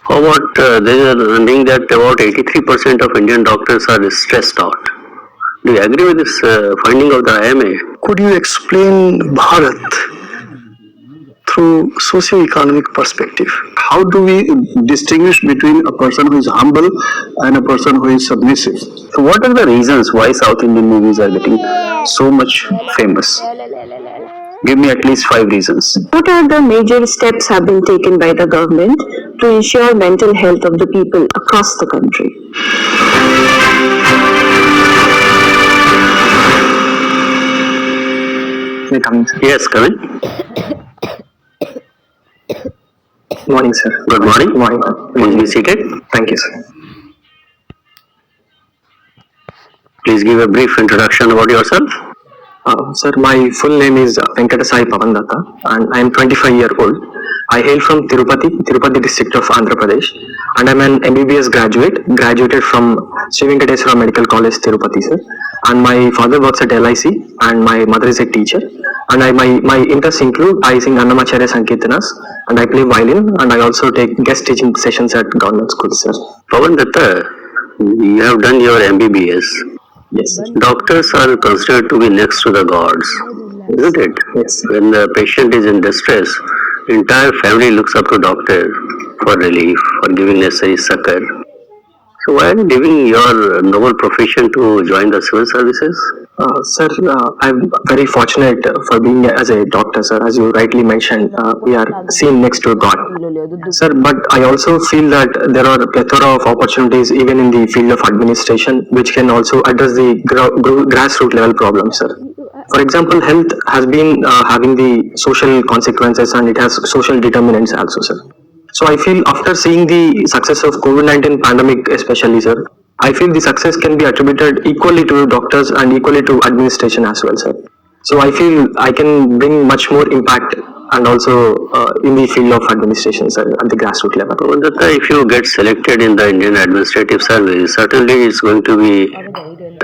How about there is a running that about 83% of Indian doctors are stressed out? Do you agree with this finding of the IMA? Could you explain Bharat through socio-economic perspective? How do we distinguish between a person who is humble and a person who is submissive? So what are the reasons why South Indian movies are getting so much famous? Give me at least 5 reasons. What are the major steps have been taken by the government to ensure mental health of the people across the country? Yes, come in. Morning, sir. Good morning. Morning. Please be seated. Thank you, sir. Please give a brief introduction about yourself. Sir, my full name is Venkatasai Pavandatta and I am 25 years old. I hail from Tirupati district of Andhra Pradesh, and I am an MBBS graduated from Sri Venkateswara Medical College, Tirupati, sir. And my father works at LIC and my mother is a teacher. And my interests include I sing Annamacharya Sankirtanas and I play violin and I also take guest teaching sessions at government schools, sir. Pavandatta, you have done your MBBS. Yes, sir. Doctors are considered to be next to the gods, isn't it? Yes. When the patient is in distress, entire family looks up to doctor for relief, for giving necessary succor. So why are you leaving your noble profession to join the civil services? Sir, I'm very fortunate for being as a doctor, sir. As you rightly mentioned, we are seen next to God. Sir, but I also feel that there are a plethora of opportunities even in the field of administration which can also address the grassroots level problems, sir. For example, health has been having the social consequences and it has social determinants also, sir. So I feel after seeing the success of COVID-19 pandemic especially, sir, I feel the success can be attributed equally to doctors and equally to administration as well, sir. So I feel I can bring much more impact and also in the field of administration, sir, at the grassroots level. Pavandatta, if you get selected in the Indian Administrative Service, certainly it's going to be,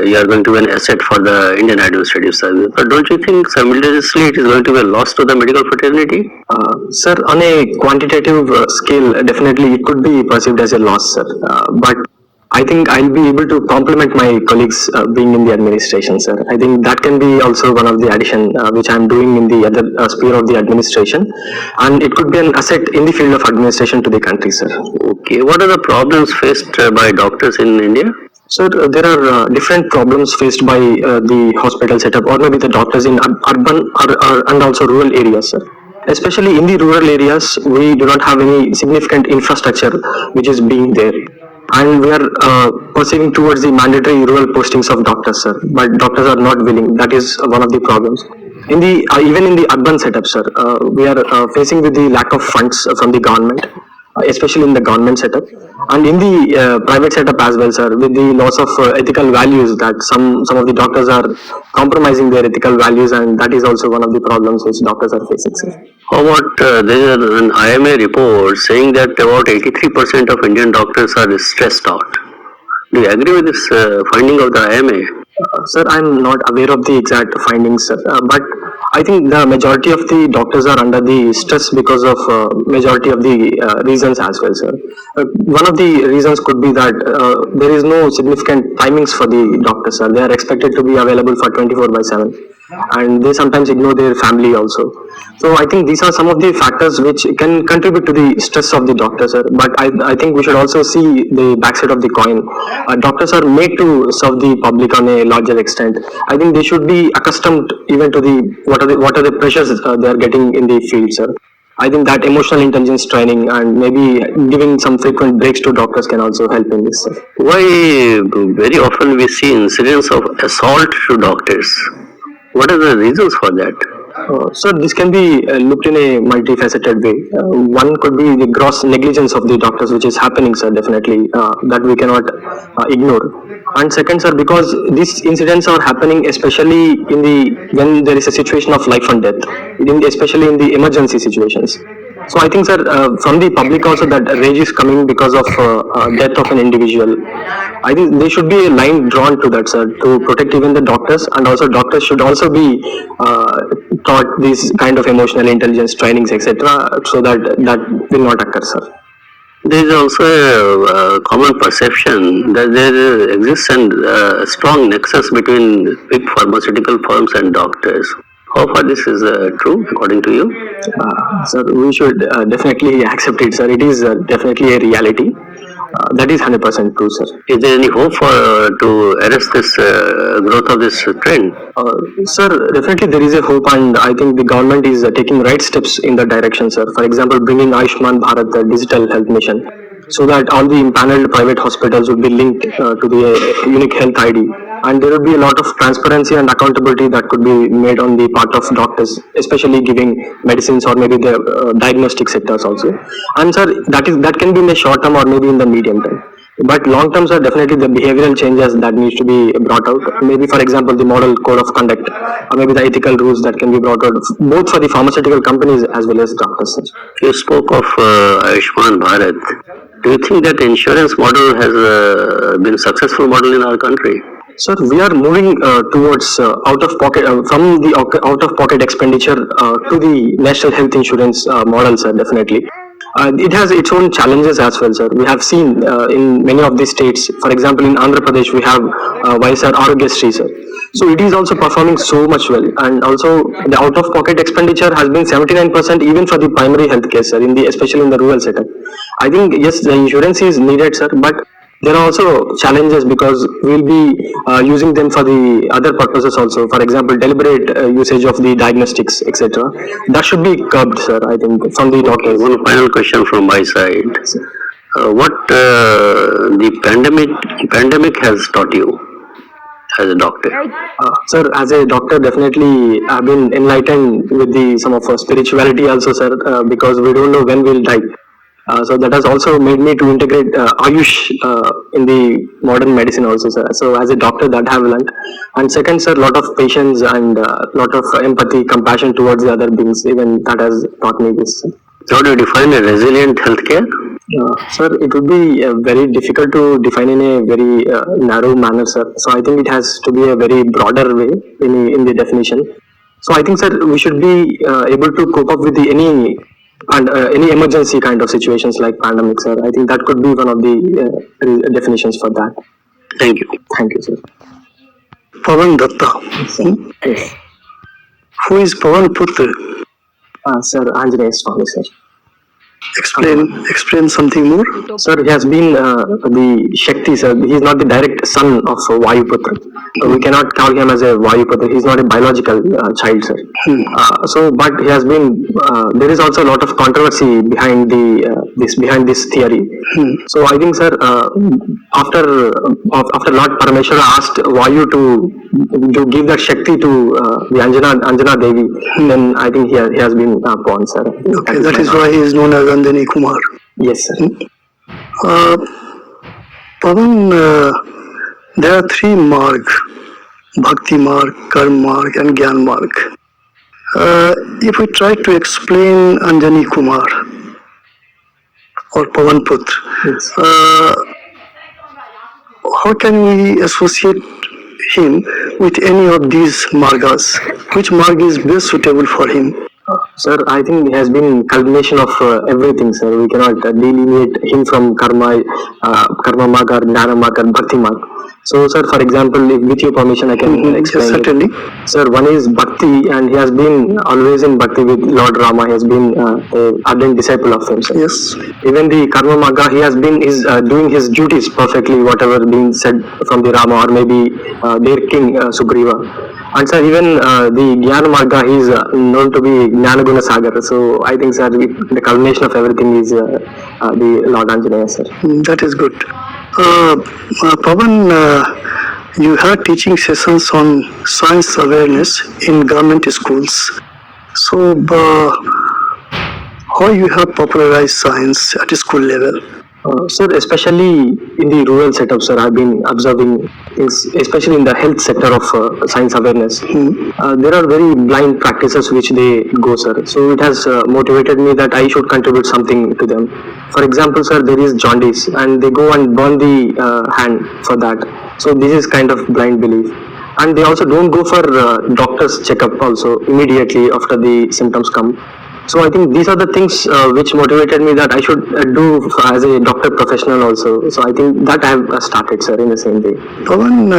you are going to be an asset for the Indian Administrative Service. But don't you think simultaneously it is going to be a loss to the medical fraternity? Sir, on a quantitative scale, definitely it could be perceived as a loss, sir. But I think I'll be able to complement my colleagues being in the administration, sir. I think that can be also one of the addition which I'm doing in the other sphere of the administration, and it could be an asset in the field of administration to the country, sir. Okay, what are the problems faced by doctors in India? So there are different problems faced by the hospital setup or maybe the doctors in urban and also rural areas, sir. Especially in the rural areas, we do not have any significant infrastructure which is being there. And we are proceeding towards the mandatory rural postings of doctors, sir. But doctors are not willing. That is one of the problems. In the even in the urban setup, sir, we are facing with the lack of funds from the government, especially in the government setup, and in the private setup as well, sir. With the loss of ethical values, that some of the doctors are compromising their ethical values, and that is also one of the problems which doctors are facing, sir. How about there is an IMA report saying that about 83% of Indian doctors are stressed out? Do you agree with this finding of the IMA? Sir, I'm not aware of the exact findings, sir, but I think the majority of the doctors are under the stress because of majority of the reasons as well, sir. One of the reasons could be that there is no significant timings for the doctors, sir. They are expected to be available for 24/7, and they sometimes ignore their family also. So I think these are some of the factors which can contribute to the stress of the doctor, sir. But I think we should also see the backside of the coin. Doctors are made to serve the public on a larger extent. I think they should be accustomed even to the what are the pressures they are getting in the field, sir. I think that emotional intelligence training and maybe giving some frequent breaks to doctors can also help in this, sir. Why very often we see incidents of assault to doctors? What are the reasons for that? So this can be looked in a multifaceted way. One could be the gross negligence of the doctors, which is happening, sir, definitely, that we cannot ignore. And second, sir, because these incidents are happening especially when there is a situation of life and death, especially in the emergency situations. So I think, sir, from the public also that rage is coming because of death of an individual. I think there should be a line drawn to that, sir, to protect even the doctors, and also doctors should also be taught these kind of emotional intelligence trainings, etc., so that will not occur, sir. There is also a common perception that there exists a strong nexus between big pharmaceutical firms and doctors. How far this is true, according to you? Sir, we should definitely accept it, sir. It is definitely a reality. That is 100% true, sir. Is there any hope for to arrest this growth of this trend? Sir, definitely there is a hope, and I think the government is taking right steps in that direction, sir. For example, bringing Ayushman Bharat, the digital health mission, so that all the impaneled private hospitals would be linked to the unique health ID, and there will be a lot of transparency and accountability that could be made on the part of doctors, especially giving medicines or maybe the diagnostic sectors also. And sir, that can be in the short term or maybe in the medium term. But long term, sir, definitely the behavioral changes that needs to be brought out. Maybe, for example, the model code of conduct, or maybe the ethical rules that can be brought out, both for the pharmaceutical companies as well as doctors, sir. You spoke of Ayushman Bharat. Do you think that insurance model has been a successful model in our country? Sir, we are moving towards out of pocket from the out of pocket expenditure to the national health insurance model, sir. Definitely. It has its own challenges as well, sir. We have seen in many of the states, for example, in Andhra Pradesh, we have YSR Arogyasri, sir. So it is also performing so much well, and also the out-of-pocket expenditure has been 79% even for the primary health care, sir, especially in the rural setup. I think yes, the insurance is needed, sir, but there are also challenges because we'll be using them for the other purposes also. For example, deliberate usage of the diagnostics, etc. That should be curbed, sir. I think from the doctors. One final question from my side. What the pandemic has taught you as a doctor? Sir, as a doctor, definitely I've been enlightened with some of our spirituality also, sir, because we don't know when we'll die. So that has also made me to integrate Ayush in the modern medicine also, sir. So as a doctor, that I have learned. And second, sir, lot of patience and lot of empathy, compassion towards the other beings. Even that has taught me this. How do you define a resilient healthcare? Sir, it would be very difficult to define in a very narrow manner, sir. So I think it has to be a very broader way in the definition. So I think, sir, we should be able to cope up with any emergency kind of situations like pandemic, sir. I think that could be one of the definitions for that. Thank you. Thank you, sir. Pavan Datta. Yes. Who is Pavan Putra? Sir, Anjaneya Swami, sir. Explain something more. Sir, he has been the Shakti, sir. He is not the direct son of Vayuputra. So we cannot count him as a Vayuputra. He is not a biological child, sir. But he has been. There is also a lot of controversy behind this theory. So I think, sir, after Lord Parameshwara asked Vayu to give that Shakti to the Anjana Devi, then I think he has been born, sir. Okay, that is why he is known as Andhani Kumar. Yes, sir. Pavan, there are three marg: Bhakti marg, Karma marg, and Gyan marg. If we try to explain Anjani Kumar or Pavan Putra, Yes. how can we associate him with any of these margas? Which marg is best suitable for him? Sir, I think it has been culmination of everything, sir. We cannot delineate him from karma marg or jnana marg or bhakti marg. So, sir, for example, if with your permission, I can explain. Yes, certainly. Sir, one is bhakti, and he has been always in bhakti with Lord Rama. He has been an ardent disciple of him, sir. Yes. Even the karma marga, he has been doing his duties perfectly, whatever being said from the Rama or maybe their king Sugriva. And sir, even the Jnana Marga, he is known to be Jnana Guna Sagar. So I think, sir, the culmination of everything is the Lord Anjaneya, sir. That is good. Pavan, you had teaching sessions on science awareness in government schools. So, how you have popularized science at school level? Sir, especially in the rural setup, sir, I've been observing, especially in the health sector of science awareness, there are very blind practices which they go, sir. So it has motivated me that I should contribute something to them. For example, sir, there is jaundice, and they go and burn the hand for that. So this is kind of blind belief. And they also don't go for doctor's checkup also immediately after the symptoms come. So I think these are the things which motivated me that I should do as a doctor professional also. So I think that I have started, sir, in the same way. Pawan,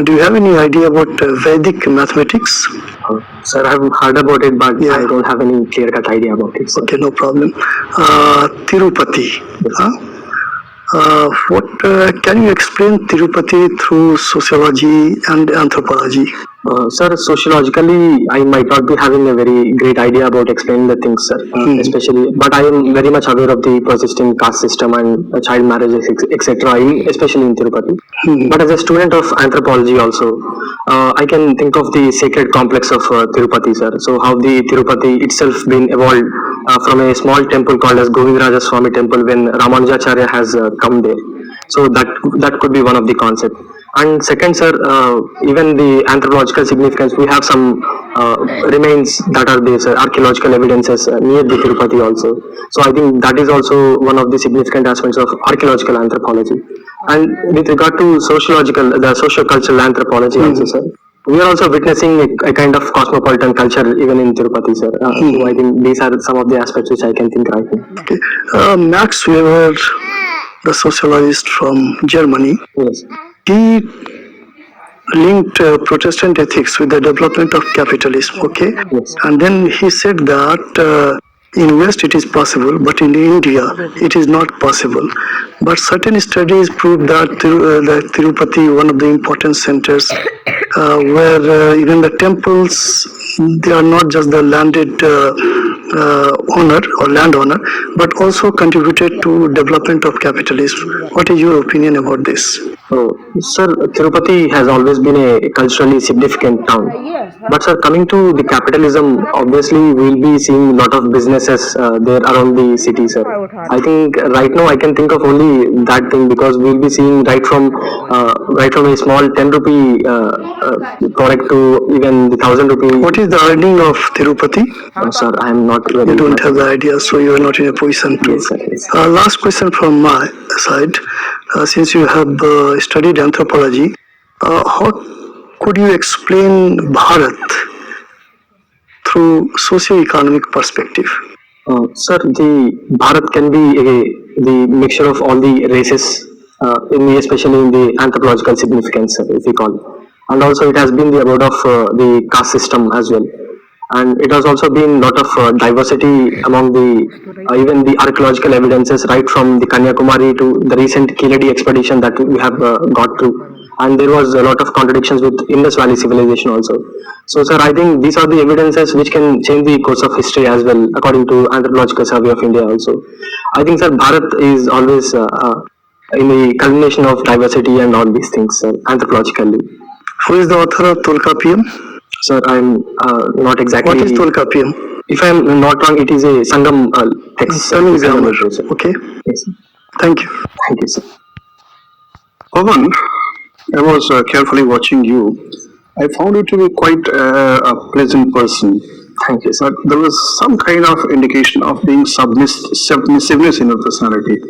do you have any idea about Vedic mathematics? Sir, I have heard about it, but Yeah. I don't have any clear-cut idea about it, sir. Okay, no problem. Tirupati. What can you explain Tirupati through sociology and anthropology? Sir, sociologically, I might not be having a very great idea about explaining the things, sir, especially, but I am very much aware of the persisting caste system and child marriages, etc., especially in Tirupati. But as a student of anthropology also, I can think of the sacred complex of Tirupati, sir. So how the Tirupati itself been evolved from a small temple called as Govindaraja Swami temple when Ramanujacharya has come there. So that could be one of the concept. And second, sir, even the anthropological significance, we have some remains that are there, sir, archaeological evidences near the Tirupati also. So I think that is also one of the significant aspects of archaeological anthropology. And with regard to the socio-cultural anthropology also, sir, we are also witnessing a kind of cosmopolitan culture even in Tirupati, sir. So I think these are some of the aspects which I can think right now. Okay. Max Weber, the sociologist from Germany, Yes. he linked Protestant ethics with the development of capitalism, okay? Yes. And then he said that in West it is possible, but in India it is not possible. But certain studies prove that Tirupati, one of the important centers, where even the temples, they are not just the landed owner or landowner, but also contributed to development of capitalism. What is your opinion about this? So, sir, Tirupati has always been a culturally significant town. But, sir, coming to the capitalism, obviously we'll be seeing a lot of businesses there around the city, sir. I think right now I can think of only that thing because we'll be seeing right from a small 10 rupee product to even the 1,000 rupee. What is the earning of Tirupati? Sir, I am not very You don't have the idea, so you are not in a position to. Yes, sir, yes. Last question from my side. Since you have studied anthropology, how could you explain Bharat through socio-economic perspective? Sir, the Bharat can be the mixture of all the races, especially in the anthropological significance, if we call. And also it has been the abode of the caste system as well. And it has also been lot of diversity among the even the archaeological evidences right from the Kanyakumari to the recent Kiladi expedition that we have got through. And there was a lot of contradictions with Indus Valley civilization also. So, sir, I think these are the evidences which can change the course of history as well, according to Anthropological Survey of India also. I think, sir, Bharat is always in the culmination of diversity and all these things, anthropologically. Who is the author of Tolkappiyam? Sir, I'm not exactly. What is Tolkappiyam? If I'm not wrong, it is a Sangam text. Tell me Sangam grammar. literature. Okay. Yes, sir. Thank you. Thank you, sir. Pawan, I was carefully watching you. I found you to be quite a pleasant person. Thank you, sir. But there was some kind of indication of being submissiveness in your personality.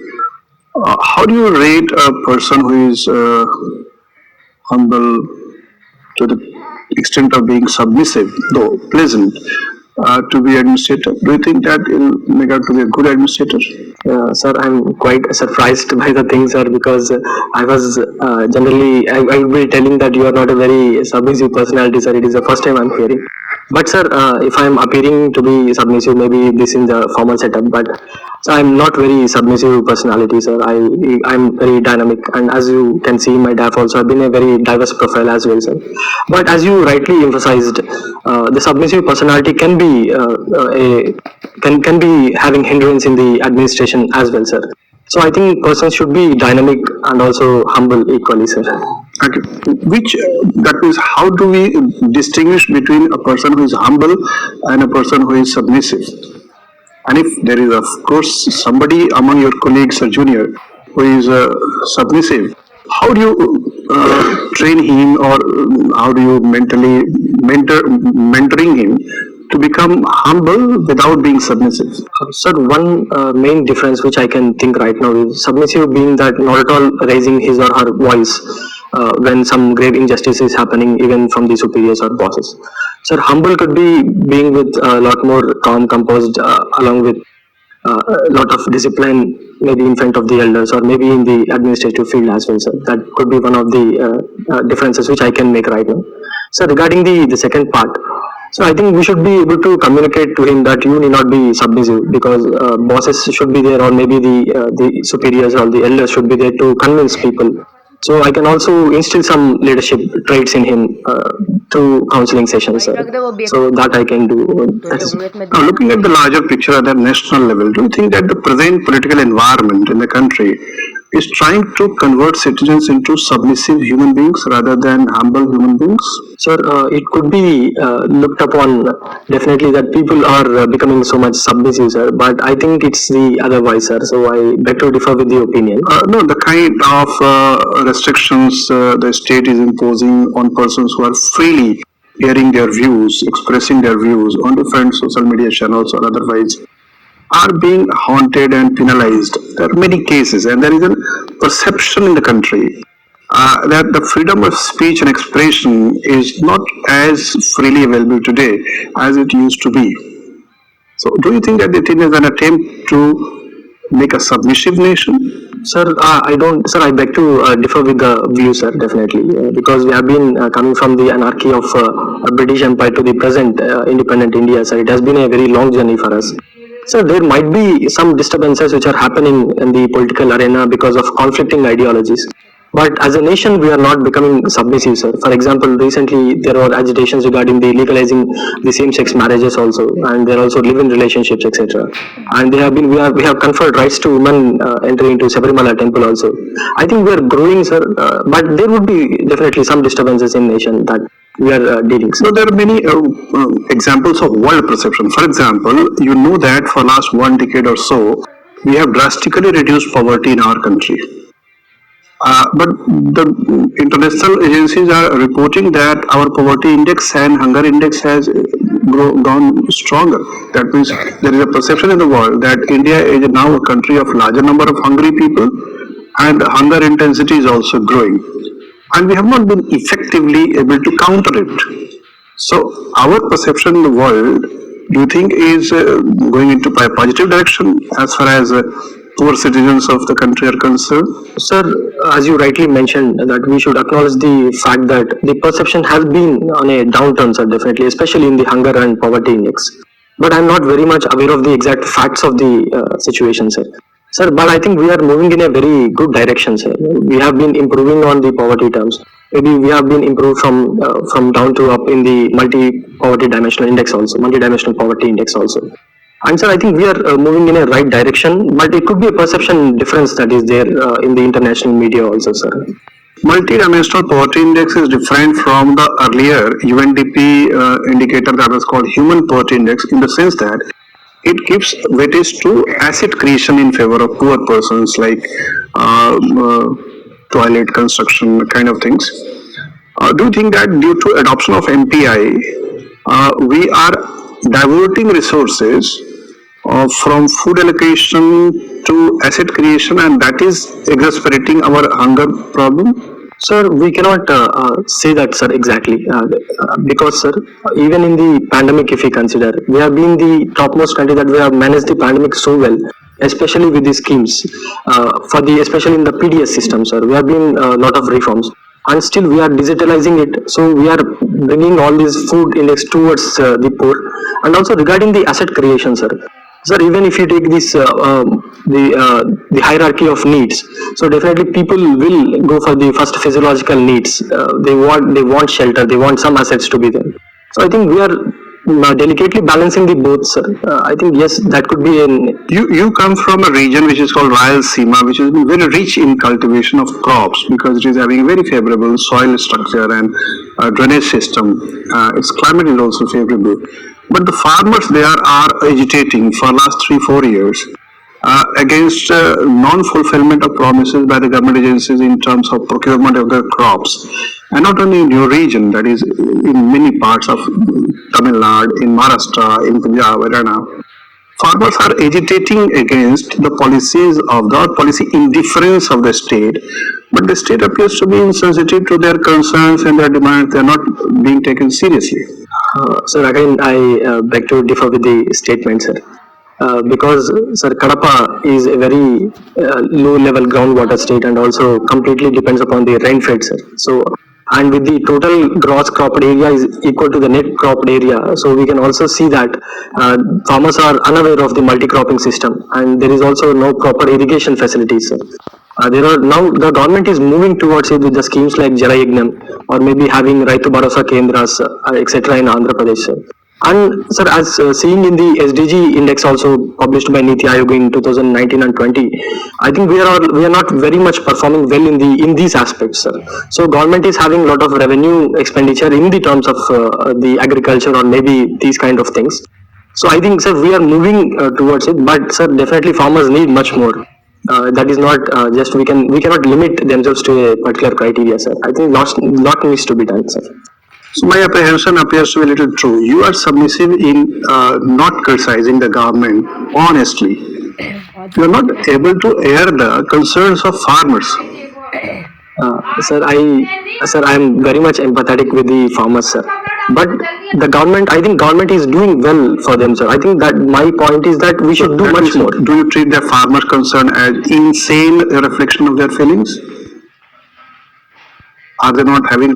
How do you rate a person who is humble to the extent of being submissive, though pleasant, to be administrator? Do you think that will make her to be a good administrator? Sir, I'm quite surprised by the thing, sir, because I was generally, I will be telling that you are not a very submissive personality, sir. It is the first time I'm hearing. But, sir, if I'm appearing to be submissive, maybe this is the formal setup, but so I'm not very submissive personality, sir. I'm very dynamic, and as you can see in my DAF also, I've been a very diverse profile as well, sir. But as you rightly emphasized, the submissive personality can be can be having hindrance in the administration as well, sir. So I think persons should be dynamic and also humble equally, sir. Okay. That means, how do we distinguish between a person who is humble and a person who is submissive? And if there is, of course, somebody among your colleagues or junior who is submissive, how do you train him, or how do you mentally mentoring him to become humble without being submissive? Sir, one main difference which I can think right now is submissive being that not at all raising his or her voice when some grave injustice is happening, even from the superiors or bosses. Sir, humble could be being with a lot more calm, composed, along with a lot of discipline, maybe in front of the elders or maybe in the administrative field as well, sir. That could be one of the differences which I can make right now. So regarding the second part, so I think we should be able to communicate to him that you need not be submissive, because bosses should be there, or maybe the superiors or the elders should be there to convince people. So I can also instill some leadership traits in him through counseling sessions, sir. So that I can do. That's- Now, looking at the larger picture at the national level, do you think that the present political environment in the country is trying to convert citizens into submissive human beings rather than humble human beings? Sir, it could be looked upon definitely that people are becoming so much submissive, sir. But I think it's the otherwise, sir. So I beg to differ with the opinion. No, the kind of restrictions the state is imposing on persons who are freely hearing their views, expressing their views on different social media channels or otherwise, are being haunted and penalized. There are many cases, and there is a perception in the country that the freedom of speech and expression is not as freely available today as it used to be. So, do you think that it is an attempt to make a submissive nation? Sir, I don't, sir, I beg to differ with the view, sir, definitely, because we have been coming from the anarchy of British Empire to the present independent India, sir. It has been a very long journey for us. So there might be some disturbances which are happening in the political arena because of conflicting ideologies. But as a nation, we are not becoming submissive, sir. For example, recently there were agitations regarding the legalizing the same-sex marriages also, and there are also live-in relationships, etc. And they have been, we have conferred rights to women entering into Sabarimala temple also. I think we are growing, sir, but there would be definitely some disturbances in nation that we are dealing. So there are many examples of world perception. For example, you know that for last 1 decade or so, we have drastically reduced poverty in our country. But the international agencies are reporting that our poverty index and hunger index has gone stronger. That means there is a perception in the world that India is now a country of larger number of hungry people, and hunger intensity is also growing. And we have not been effectively able to counter it. So our perception in the world, do you think, is going into a positive direction as far as poor citizens of the country are concerned? Sir, as you rightly mentioned, that we should acknowledge the fact that the perception has been on a downturn, sir, definitely, especially in the hunger and poverty index. But I'm not very much aware of the exact facts of the situation, sir. Sir, but I think we are moving in a very good direction, sir. We have been improving on the poverty terms. Maybe we have been improved from down to up in the multi-poverty dimensional index also, multi-dimensional poverty index also. And sir, I think we are moving in a right direction, but it could be a perception difference that is there in the international media also, sir. Multi-dimensional poverty index is different from the earlier UNDP indicator that was called human poverty index, in the sense that it gives weightage to asset creation in favor of poor persons, like toilet construction kind of things. Do you think that due to adoption of MPI, we are diverting resources from food allocation to asset creation, and that is exacerbating our hunger problem? Sir, we cannot say that, sir, exactly, because, sir, even in the pandemic, if we consider, we have been the topmost country that we have managed the pandemic so well, especially with the schemes, especially in the PDS system, sir. We have been a lot of reforms, and still we are digitalizing it, so we are bringing all these food index towards the poor. And also regarding the asset creation, sir. Sir, even if you take this the hierarchy of needs, so definitely people will go for the first physiological needs. They want shelter, they want some assets to be there. So I think we are delicately balancing the both, sir. I think yes, that could be an. You come from a region which is called Rayalaseema, which is very rich in cultivation of crops because it is having very favorable soil structure and drainage system. Its climate is also favorable. But the farmers there are agitating for last 3-4 years against non-fulfillment of promises by the government agencies in terms of procurement of their crops. And not only in your region, that is in many parts of Tamil Nadu, in Maharashtra, in Punjab, Haryana. Farmers are agitating against the policies of the policy indifference of the state But the state appears to be insensitive to their concerns and their demands. They are not being taken seriously. Sir, again, I beg to differ with the statement, sir. Because, sir, Kadapa is a very low-level groundwater state and also completely depends upon the rainfed, sir. So, and with the total gross cropped area is equal to the net cropped area, so we can also see that farmers are unaware of the multi-cropping system, and there is also no proper irrigation facilities, sir. There are now the government is moving towards it with the schemes like Jala Yagnam or maybe having Raitu Bharosa Kendras, etc. in Andhra Pradesh, sir. And sir, as seeing in the SDG index also published by Niti Aayog in 2019 and 20, I think we are not very much performing well in these aspects, sir. So government is having a lot of revenue expenditure in the terms of the agriculture or maybe these kind of things. So I think, sir, we are moving towards it, but sir, definitely farmers need much more. That is not just we cannot limit themselves to a particular criteria, sir. I think lot needs to be done, sir. So my apprehension appears to be a little true. You are submissive in not criticizing the government honestly. You are not able to air the concerns of farmers. Sir, I am very much empathetic with the farmers, sir. But the government, I think government is doing well for them, sir. I think that my point is that we should do much more. Do you treat the farmer concern as insane reflection of their feelings? Are they not having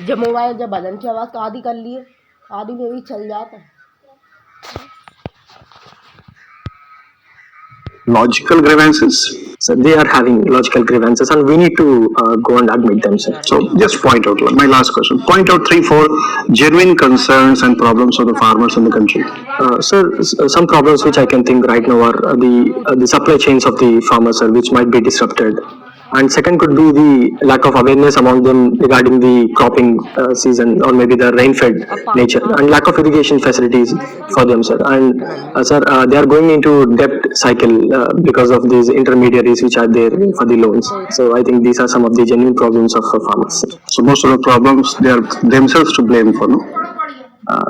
जब mobile जब बदन की आवाज़ तो आधी कर लिए, आधी में भी चल जाता है. logical grievances? So they are having logical grievances and we need to go and admit them, sir. So just point out, my last question, point out 3-4 genuine concerns and problems of the farmers in the country. Sir, some problems which I can think right now are the supply chains of the farmers, sir, which might be disrupted. And second could be the lack of awareness among them regarding the cropping season or maybe the rain-fed nature and lack of irrigation facilities for them, sir. And sir, they are going into debt cycle because of these intermediaries which are there for the loans. So I think these are some of the genuine problems of farmers, sir. So most of the problems they are themselves to blame for, no?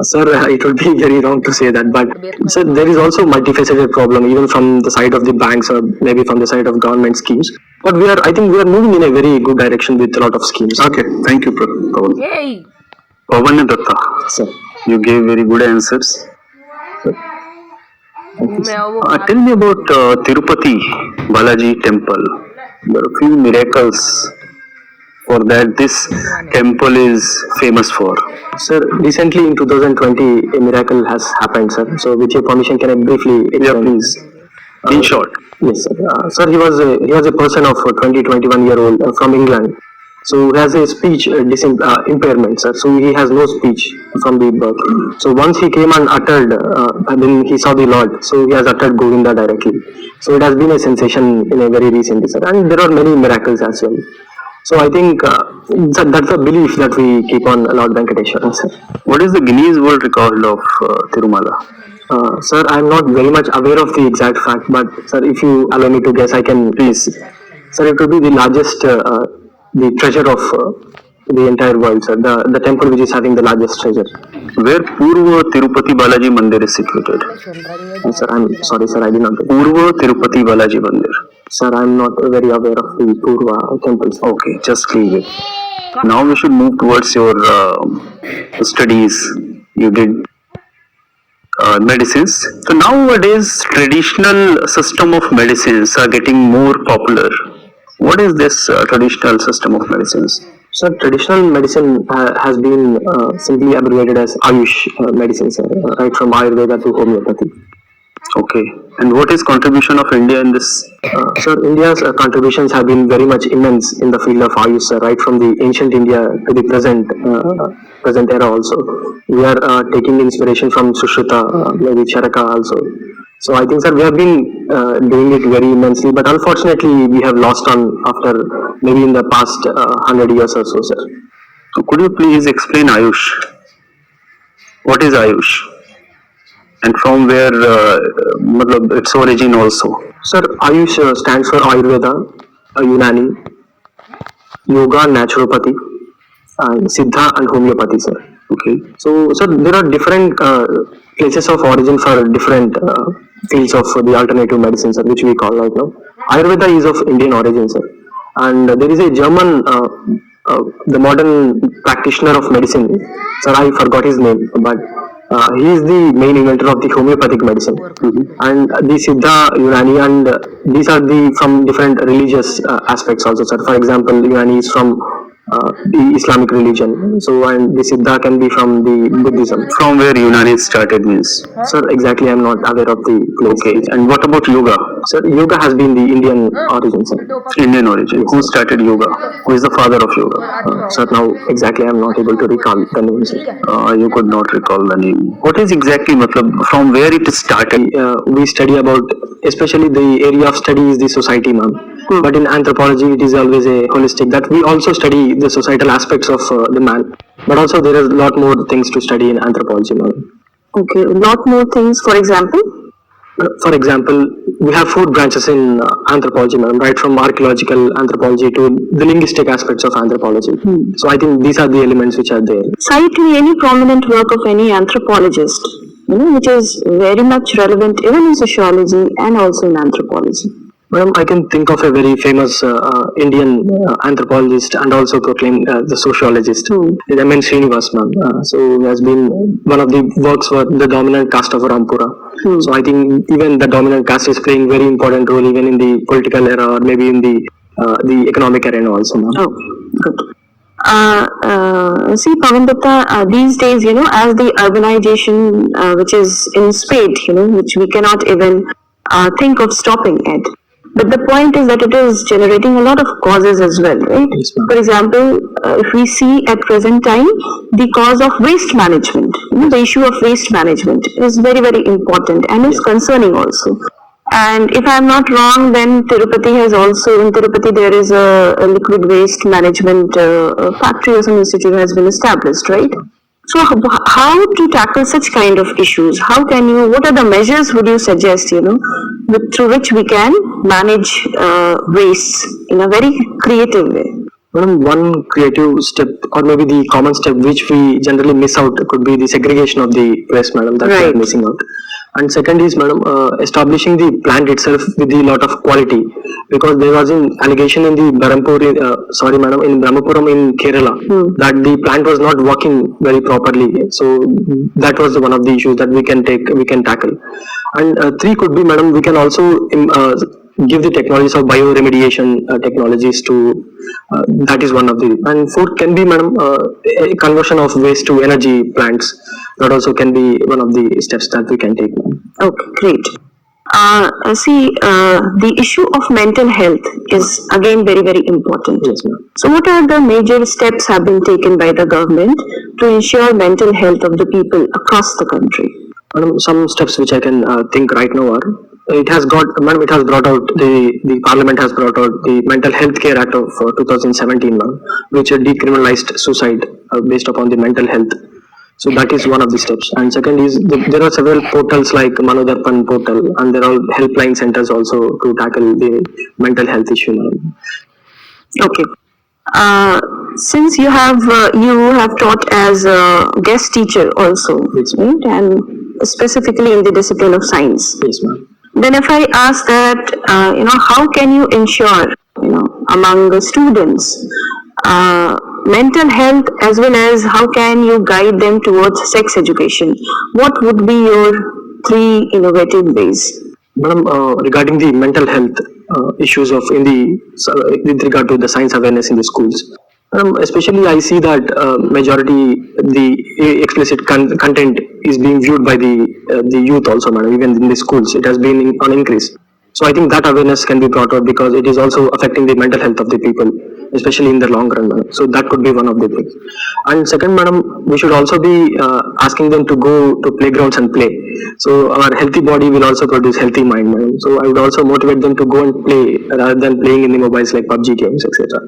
Sir, it would be very wrong to say that, but sir, there is also multifaceted problem even from the side of the banks or maybe from the side of government schemes. But I think we are moving in a very good direction with a lot of schemes. Okay, thank you, Pawan. Hey, Pawan Datta, Sir, you gave very good answers. मैं वो Tell me about Tirupati Balaji temple. There are a few miracles for that this temple is famous for. sir, recently in 2020, a miracle has happened, sir. So, with your permission, can I briefly explain? Yeah, please. In short. Yes, sir. Sir, he was a person of 21-year-old from England. So he has a speech impairment, sir. So he has no speech from the birth. So once he came and uttered, and then he saw the Lord. So he has uttered Govinda directly. So it has been a sensation in a very recent, sir. And there are many miracles as well. So I think that's a belief that we keep on Lord Venkateshwara, sir. What is the Guinness World Record of Tirumala? Sir, I am not very much aware of the exact fact, but sir, if you allow me to guess, I can please. Sir, it would be the largest, the treasure of the entire world, sir. The temple which is having the largest treasure. Where Purva Tirupati Balaji Mandir is situated? Sir, I'm sorry, sir, I did not. Purva Tirupati Balaji Mandir. Sir, I'm not very aware of the Purva temples. Okay, just leave it. Now we should move towards your studies. You did medicines. So nowadays traditional system of medicines are getting more popular. What is this traditional system of medicines? Sir, traditional medicine has been simply abbreviated as Ayush medicine, sir, right from Ayurveda to homeopathy. Okay. And what is contribution of India in this? Sir, India's contributions have been very much immense in the field of Ayush, sir, right from the ancient India to the present era also. We are taking inspiration from Sushruta, maybe Charaka also. So I think, sir, we have been doing it very immensely, but unfortunately we have lost on after maybe in the past 100 years or so, sir. So could you please explain Ayush? What is Ayush? and from where matlab its origin also. Sir, Ayush stands for Ayurveda, Unani, Yoga and Naturopathy, and Siddha and Homeopathy, sir. Okay. So, sir, there are different places of origin for different fields of the alternative medicine, sir, which we call right now. Ayurveda is of Indian origin, sir, and there is a German, the modern practitioner of medicine, sir, I forgot his name, but he is the main inventor of the homeopathic medicine, and the Siddha, Unani, and these are the from different religious aspects also, sir. For example, Unani is from the Islamic religion. So, and the Siddha can be from the Buddhism. From where Unani started means. Sir, exactly, I'm not aware of the place. Okay. And what about yoga? Sir, yoga has been the Indian origin, sir. Indian origin. Who started yoga? Who is the father of yoga? Sir, now exactly I'm not able to recall the name, sir. You could not recall the name. What is exactly matlab, from where it started? We study about, especially the area of study is the society, ma'am. But in anthropology, it is always a holistic, that we also study the societal aspects of the man. But also there is a lot more things to study in anthropology, ma'am. Okay, a lot more things, for example. For example, we have 4 branches in anthropology, ma'am, right from archaeological anthropology to the linguistic aspects of anthropology. So I think these are the elements which are there. Cite me any prominent work of any anthropologist, which is very much relevant even in sociology and also in anthropology. Madam, I can think of a very famous Indian anthropologist and also proclaimed the sociologist, M.N. Srinivas, ma'am. So he has been one of the works for the dominant caste of Rampura. So I think even the dominant caste is playing very important role even in the political era or maybe in the economic arena also, ma'am. Oh, good. See, Pavandatta, these days, as the urbanization, which is in spate, which we cannot even think of stopping it. But the point is that it is generating a lot of causes as well, right? Yes, ma'am. For example, if we see at present time, the cause of waste management, the issue of waste management is very, very important and is concerning also. And if I am not wrong, then Tirupati has also, in Tirupati there is a liquid waste management factory or some institute has been established, right? So how to tackle such kind of issues? What are the measures would you suggest, through which we can manage waste in a very creative way? Madam, one creative step or maybe the common step which we generally miss out could be the segregation of the waste, madam, that we are Right. missing out. And second is, madam, establishing the plant itself with a lot of quality, because there was an allegation in the in Brahmapuram in Kerala that the plant was not working very properly. So that was one of the issues that we can tackle. And 3 could be, madam, we can also give the technologies of bioremediation technologies to, that is one of the, and 4 can be, madam, a conversion of waste to energy plants. That also can be one of the steps that we can take. Okay, great. The issue of mental health is again very, very important. Yes, ma'am. So what are the major steps have been taken by the government to ensure mental health of the people across the country? Madam, some steps which I can think right now are, it has brought out, the Parliament has brought out the Mental Health Care Act of 2017, ma'am, which decriminalized suicide based upon the mental health. So that is one of the steps. And second is, there are several portals like Manodarpan portal, and there are helpline centers also to tackle the mental health issue, ma'am. Okay. Since you have taught as a guest teacher also, Yes, right, and specifically in the discipline of science. Yes, ma'am. Then if I ask that, how can you ensure, among the students, mental health as well as how can you guide them towards sex education? What would be your 3 innovative ways? Madam, regarding the mental health issues with regard to the science awareness in the schools, especially I see that majority the explicit content is being viewed by the youth also, madam. Even in the schools, it has been on increase. So I think that awareness can be brought out because it is also affecting the mental health of the people. especially in the long run, madam. So that could be one of the things. And second, madam, we should also be asking them to go to playgrounds and play. So our healthy body will also produce healthy mind, madam. So I would also motivate them to go and play rather than playing in the mobiles like PUBG games, etc.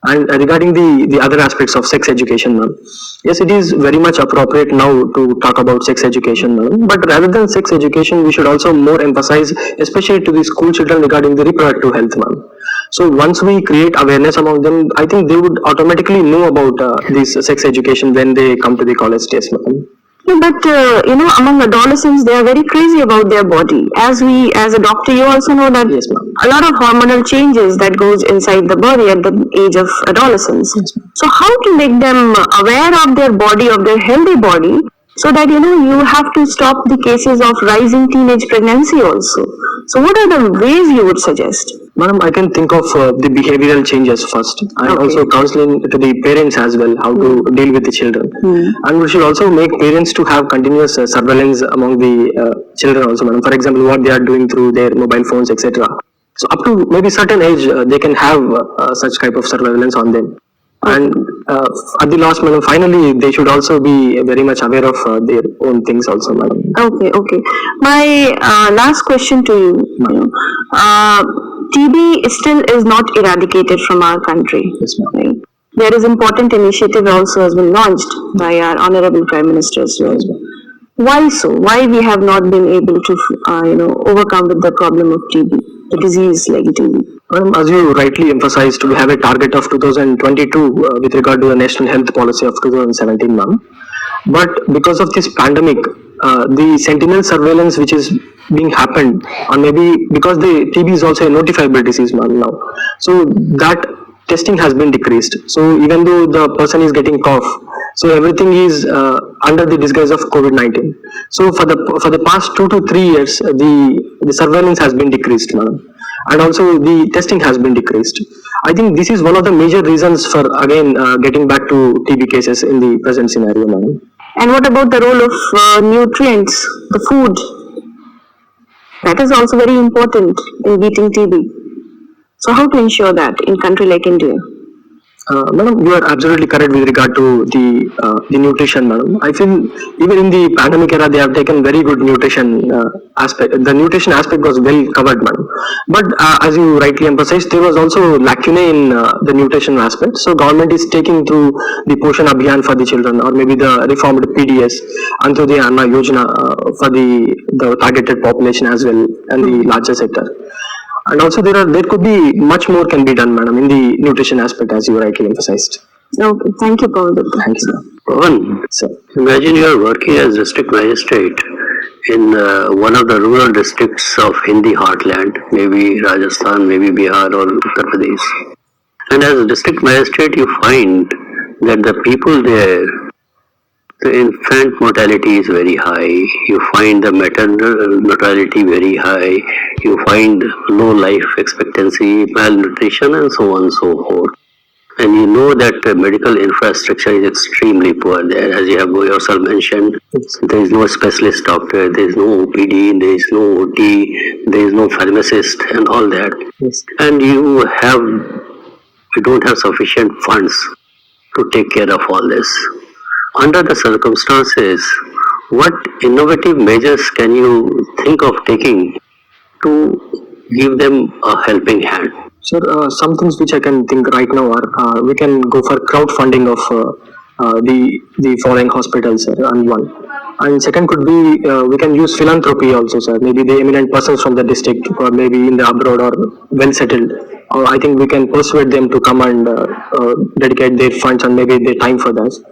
And regarding the other aspects of sex education, ma'am, yes, it is very much appropriate now to talk about sex education, ma'am. But rather than sex education, we should also more emphasize, especially to the school children, regarding the reproductive health, ma'am. So once we create awareness among them, I think they would automatically know about this sex education when they come to the college days, ma'am. But among adolescents, they are very crazy about their body. As a doctor, you also know that Yes, ma'am. a lot of hormonal changes that goes inside the body at the age of adolescence. So how to make them aware of their body, of their healthy body, so that you have to stop the cases of rising teenage pregnancy also. So what are the ways you would suggest? Madam, I can think of the behavioral changes first, and Okay. also counseling to the parents as well, how to deal with the children. And we should also make parents to have continuous surveillance among the children also, madam. For example, what they are doing through their mobile phones, etc. So up to maybe certain age, they can have such type of surveillance on them. And at the last, madam, finally, they should also be very much aware of their own things also, madam. Okay. My last question to you, TB still is not eradicated from our country. Yes, ma'am. Right? There is important initiative also has been launched by our Honorable Prime Minister as well. Why so? Why we have not been able to, overcome with the problem of TB, the disease like TB? Madam, as you rightly emphasized, we have a target of 2022 with regard to the National Health Policy of 2017, ma'am. But because of this pandemic, the sentinel surveillance which is being happened, or maybe because the TB is also a notifiable disease, ma'am, now. So that testing has been decreased. So even though the person is getting cough, so everything is under the disguise of COVID-19. So for the past 2 to 3 years, the surveillance has been decreased, madam, and also the testing has been decreased. I think this is one of the major reasons for again getting back to TB cases in the present scenario, madam. And what about the role of nutrients, the food? That is also very important in beating TB. So how to ensure that in country like India? Madam, you are absolutely correct with regard to the nutrition, madam. I feel even in the pandemic era, they have taken very good nutrition aspect. The nutrition aspect was well covered, madam. But as you rightly emphasized, there was also lacunae in the nutrition aspect. So government is taking through the Poshan Abhiyan for the children, or maybe the reformed PDS, and through the Anna Yojana for the targeted population as well, and the larger sector. And also there could be much more can be done, madam, in the nutrition aspect, as you rightly emphasized. Okay, thank you, Pawan. Thank you, ma'am. Pawan, Sir. imagine you are working as district magistrate in one of the rural districts of Hindi heartland, maybe Rajasthan, maybe Bihar or Uttar Pradesh. And as a district magistrate, you find that the people there, the infant mortality is very high, you find the maternal mortality very high, you find low life expectancy, malnutrition and so on and so forth. And you know that the medical infrastructure is extremely poor there, as you have yourself mentioned. There is no specialist doctor, there is no OPD, there is no OT, there is no pharmacist and all that. Yes. And you don't have sufficient funds to take care of all this. Under the circumstances, what innovative measures can you think of taking to give them a helping hand? Sir, some things which I can think right now are we can go for crowdfunding of the following hospitals, sir, and one. And second could be we can use philanthropy also, sir. Maybe the eminent persons from the district, or maybe in the abroad or well settled. I think we can persuade them to come and dedicate their funds and maybe their time for that.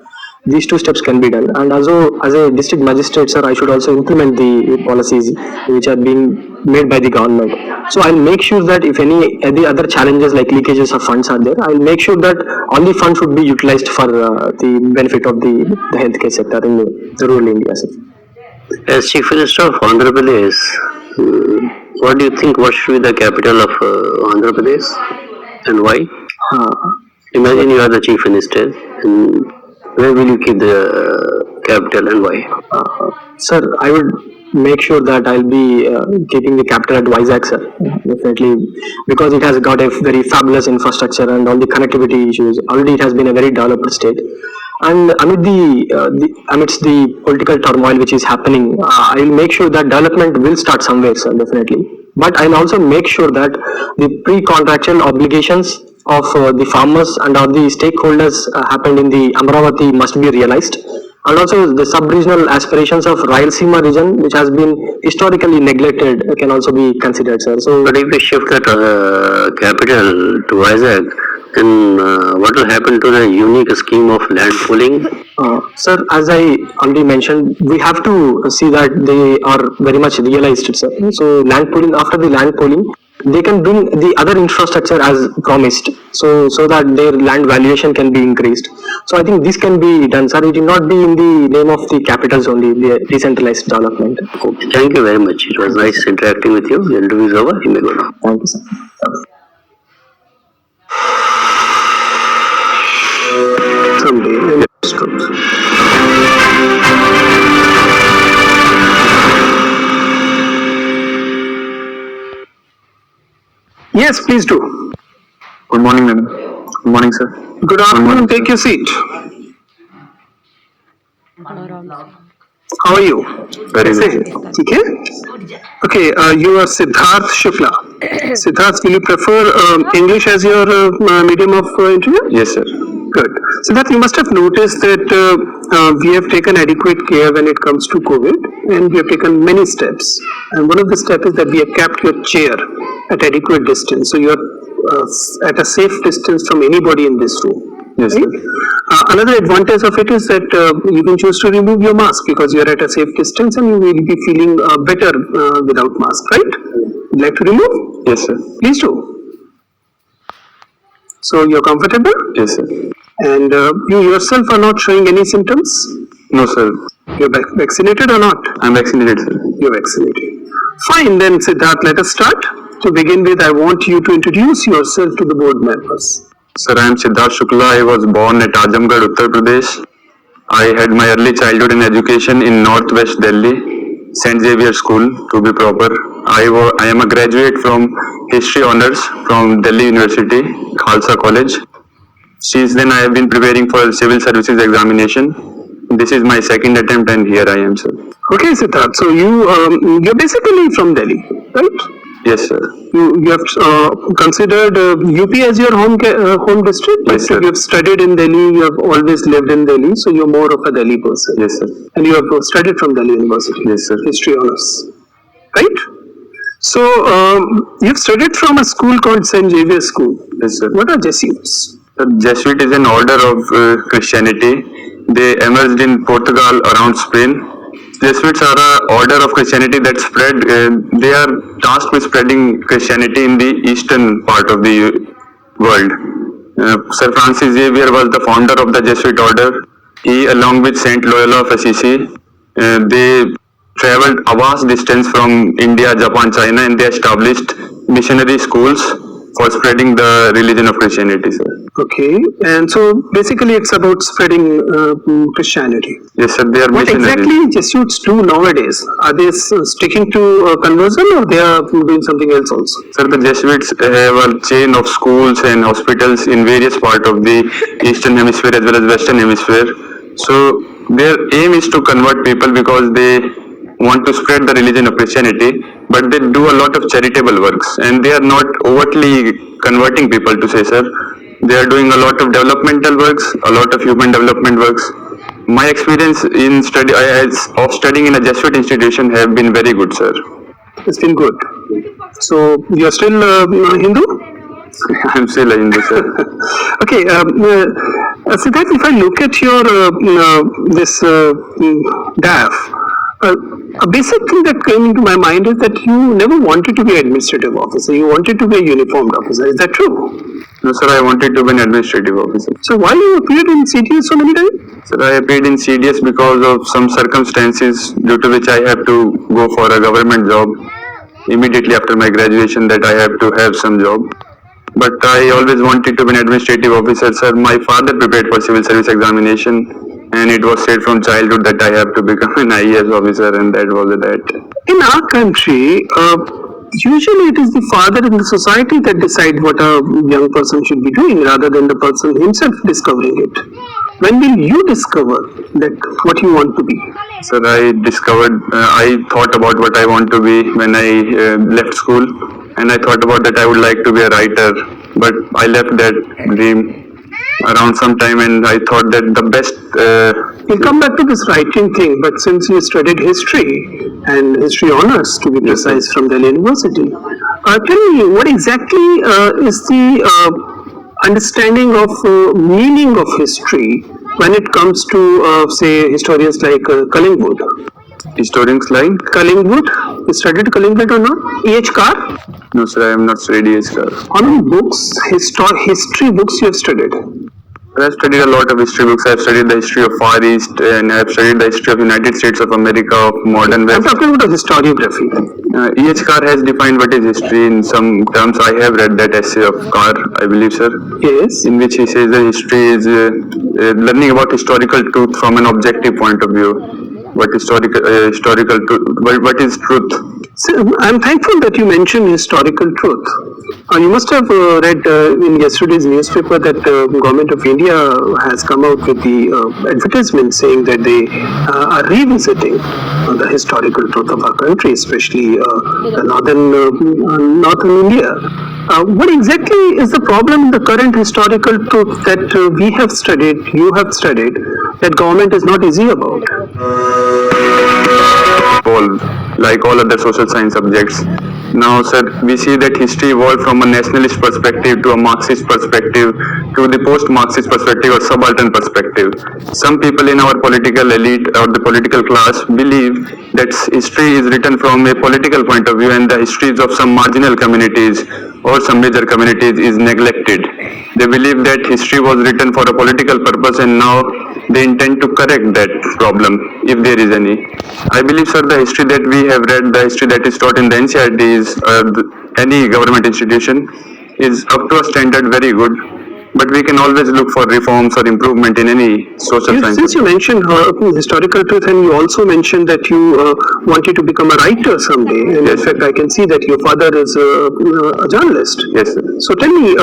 These two steps can be done. And also, as a district magistrate, sir, I should also implement the policies which are being made by the government. So I'll make sure that if any other challenges like leakages of funds are there, I'll make sure that all the funds should be utilized for the benefit of the healthcare sector in the rural India, sir. As Chief Minister of Andhra Pradesh, what do you think, what should be the capital of Andhra Pradesh and why? Imagine you are the Chief Minister, and where will you keep the capital and why? Sir, I would make sure that I'll be keeping the capital at Vizag, sir. Definitely, because it has got a very fabulous infrastructure and all the connectivity issues. Already it has been a very developed state. And amidst the political turmoil which is happening, I'll make sure that development will start somewhere, sir, definitely. But I'll also make sure that the pre-contractual obligations of the farmers and all the stakeholders happened in the Amravati must be realized. And also the sub-regional aspirations of Rayalaseema region, which has been historically neglected, can also be considered, sir. So, But if we shift that capital to Vizag, then what will happen to the unique scheme of land pooling? sir, as I already mentioned, we have to see that they are very much realized, sir. So land pooling, after the land pooling, they can bring the other infrastructure as promised, so that their land valuation can be increased. So I think this can be done, sir. It will not be in the name of the capitals only, the decentralized development. Okay, thank you very much. It was nice interacting with you. The interview is over. You may go now. Thank you, sir. Someday. Yes. Yes, please do. Good morning, madam. Good morning, sir. Good afternoon. Take your seat. How are you? Very Say, good. ठीक है? Okay, you are Siddharth Shukla. Siddharth, will you prefer English as your medium of interview? Yes, sir. Good. Siddharth, you must have noticed that we have taken adequate care when it comes to COVID, and we have taken many steps. And one of the steps is that we have kept your chair at adequate distance, so you are at a safe distance from anybody in this room. Yes, Right? sir. Another advantage of it is that you can choose to remove your mask because you are at a safe distance and you will be feeling better without mask, right? Would like to remove? Yes, sir. Please do. So you're comfortable? Yes, sir. And you yourself are not showing any symptoms? No, sir. You're vaccinated or not? I'm vaccinated, sir. You're vaccinated. Fine, then Siddharth, let us start. To begin with, I want you to introduce yourself to the board members. Sir, I am Siddharth Shukla. I was born at Azamgarh, Uttar Pradesh. I had my early childhood and education in Northwest Delhi, St. Xavier School, to be proper. I am a graduate from History Honours from Delhi University, Khalsa College. Since then, I have been preparing for civil services examination. This is my second attempt, and here I am, sir. Okay, Siddharth, so you're basically from Delhi, right? Yes, sir. You have considered UP as your home district? Yes, sir. You have studied in Delhi, you have always lived in Delhi, so you're more of a Delhi person. Yes, sir. And you have studied from Delhi University? Yes, sir. History Honours, right? So, you've studied from a school called St. Xavier School. Yes, sir. What are Jesuits? Jesuit is an order of Christianity. They emerged in Portugal around Spain. Jesuits are an order of Christianity that spread, they are tasked with spreading Christianity in the eastern part of the world. Sir Francis Xavier was the founder of the Jesuit order. He, along with Saint Loyola of Assisi, they traveled a vast distance from India, Japan, China, and they established missionary schools for spreading the religion of Christianity, sir. Okay, and so basically it's about spreading Christianity. Yes, sir, they are What missionaries. exactly Jesuits do nowadays? Are they sticking to conversion or they are doing something else also? Sir, the Jesuits have a chain of schools and hospitals in various parts of the Eastern Hemisphere as well as Western Hemisphere. So, their aim is to convert people because they want to spread the religion of Christianity, but they do a lot of charitable works and they are not overtly converting people, to say, sir. They are doing a lot of developmental works, a lot of human development works. My experience in studying in a Jesuit institution have been very good, sir. It's been good. So you're still Hindu? I'm still a Hindu, sir. Okay, Siddharth, if I look at your this DAF, a basic thing that came into my mind is that you never wanted to be an administrative officer. You wanted to be a uniformed officer. Is that true? No, sir, I wanted to be an administrative officer. So why you appeared in CTS so many times? Sir, I appeared in CDS because of some circumstances due to which I have to go for a government job immediately after my graduation, that I have to have some job. But I always wanted to be an administrative officer, sir. My father prepared for civil service examination and it was said from childhood that I have to become an IAS officer, and that was that. In our country, usually it is the father in the society that decide what a young person should be doing rather than the person himself discovering it. When will you discover that what you want to be? Sir, I thought about what I want to be when I left school, and I thought about that I would like to be a writer, but I left that dream around some time, and I thought that the best We'll come back to this writing thing, but since you studied history and history honors to be precise from Delhi University, tell me what exactly is the understanding of meaning of history when it comes to say historians like Collingwood. historians like. Collingwood, you studied Collingwood or not? E.H. Carr? No, sir, I am not studied sir. How many books, history books you have studied? I have studied a lot of history books. I have studied the history of Far East, and I have studied the history of United States of America, of modern I'm West. talking about historiography. E.H. Carr has defined what is history in some terms. I have read that essay of Carr, I believe, sir, Yes. in which he says that history is learning about historical truth from an objective point of view. What historical truth? What is truth? So, I'm thankful that you mentioned historical truth. You must have read in yesterday's newspaper that the Government of India has come out with the advertisement saying that they are revisiting the historical truth of our country, especially the northern India. What exactly is the problem in the current historical truth that we have studied, you have studied, that government is not easy about? Like all other social science subjects. Now, sir, we see that history evolved from a nationalist perspective to a Marxist perspective to the post-Marxist perspective or subaltern perspective. Some people in our political elite or the political class believe that history is written from a political point of view, and the histories of some marginal communities or some major communities is neglected. They believe that history was written for a political purpose, and now they intend to correct that problem, if there is any. I believe, sir, the history that we have read, the history that is taught in the NCERTs, any government institution, is up to a standard very good. But we can always look for reforms or improvement in any social science. Since you mentioned historical truth, and you also mentioned that you wanted to become a writer someday, and in fact I can see that your father is a journalist. Yes, sir. So tell me,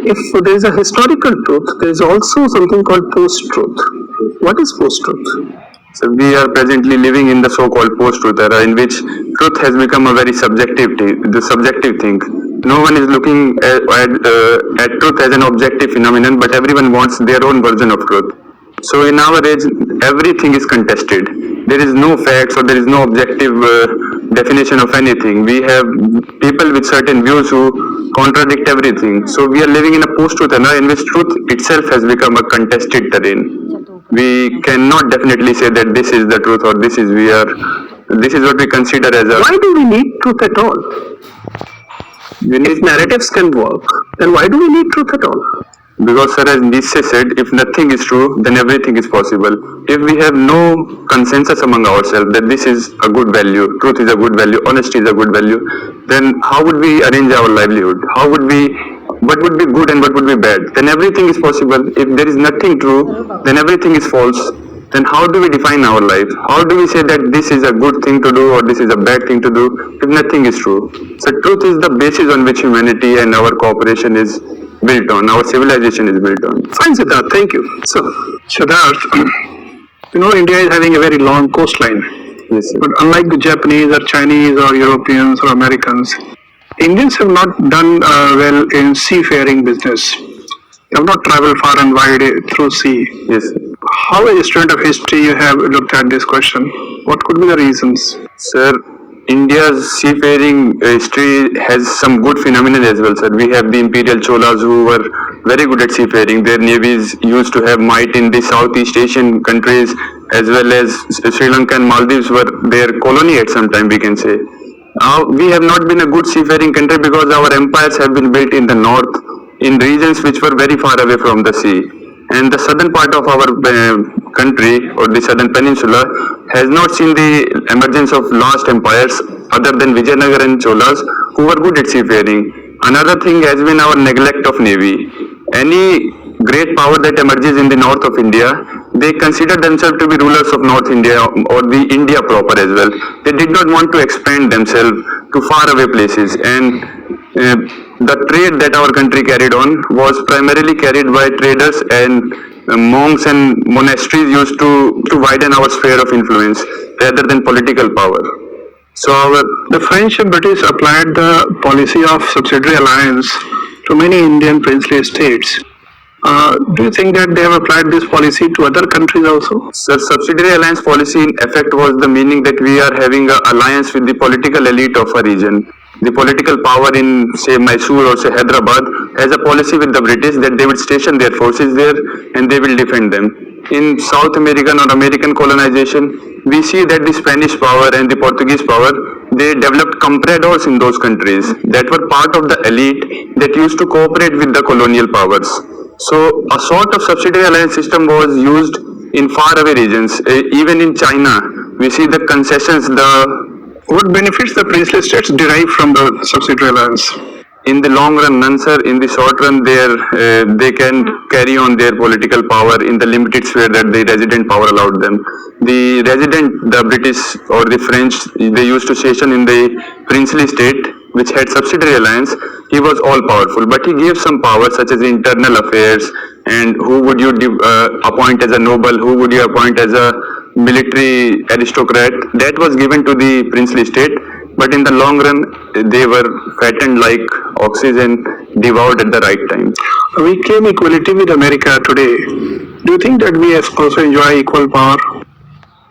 if there is a historical truth, there is also something called post-truth. What is post-truth? So we are presently living in the so-called post-truth era, in which truth has become a very subjective thing. No one is looking at truth as an objective phenomenon, but everyone wants their own version of truth. So in our age, everything is contested. There is no facts or there is no objective definition of anything. We have people with certain views who contradict everything. So we are living in a post-truth era in which truth itself has become a contested terrain. We cannot definitely say that this is the truth or this is what we consider as a... Why do we need truth at all? If narratives can work, then why do we need truth at all? Because, sir, as Nietzsche said, if nothing is true, then everything is possible. If we have no consensus among ourselves that this is a good value, truth is a good value, honesty is a good value, then how would we arrange our livelihood? What would be good and what would be bad? Then everything is possible. If there is nothing true, then everything is false. Then how do we define our life? How do we say that this is a good thing to do or this is a bad thing to do if nothing is true? So truth is the basis on which humanity and our cooperation is built on, our civilization is built on. Fine, Siddharth, thank you. So, Siddharth, India is having a very long coastline. Yes, sir. But unlike the Japanese or Chinese or Europeans or Americans, Indians have not done well in seafaring business. They have not traveled far and wide through sea. Yes, sir. How, as a student of history, you have looked at this question? What could be the reasons? Sir, India's seafaring history has some good phenomena as well, sir. We have the Imperial Cholas who were very good at seafaring. Their navies used to have might in the Southeast Asian countries, as well as Sri Lanka and Maldives were their colony at some time, we can say. We have not been a good seafaring country because our empires have been built in the north, in regions which were very far away from the sea. And the southern part of our country, or the southern peninsula, has not seen the emergence of large empires other than Vijayanagar and Cholas, who were good at seafaring. Another thing has been our neglect of navy. Any great power that emerges in the north of India they considered themselves to be rulers of North India or the India proper as well. They did not want to expand themselves to far away places, and the trade that our country carried on was primarily carried by traders and monks and monasteries used to widen our sphere of influence rather than political power. So The French and British applied the policy of subsidiary alliance to many Indian princely states. Do you think that they have applied this policy to other countries also? the subsidiary alliance policy in effect was the meaning that we are having an alliance with the political elite of a region. The political power in, say, Mysore or say Hyderabad has a policy with the British that they will station their forces there and they will defend them. In South American or American colonization, we see that the Spanish power and the Portuguese power, they developed compradors in those countries that were part of the elite that used to cooperate with the colonial powers. So a sort of subsidiary alliance system was used in faraway regions. Even in China, we see the concessions, What benefits the princely states derive from the subsidiary alliance? in the long run, none, sir. In the short run, they can carry on their political power in the limited sphere that the resident power allowed them. The resident, the British or the French, they used to station in the princely state, which had subsidiary alliance. He was all powerful, but he gave some power such as internal affairs and who would you appoint as a noble, who would you appoint as a military aristocrat. That was given to the princely state, but in the long run, they were fattened like oxes and devoured at the right time. We claim equality with America today. Do you think that we also enjoy equal power?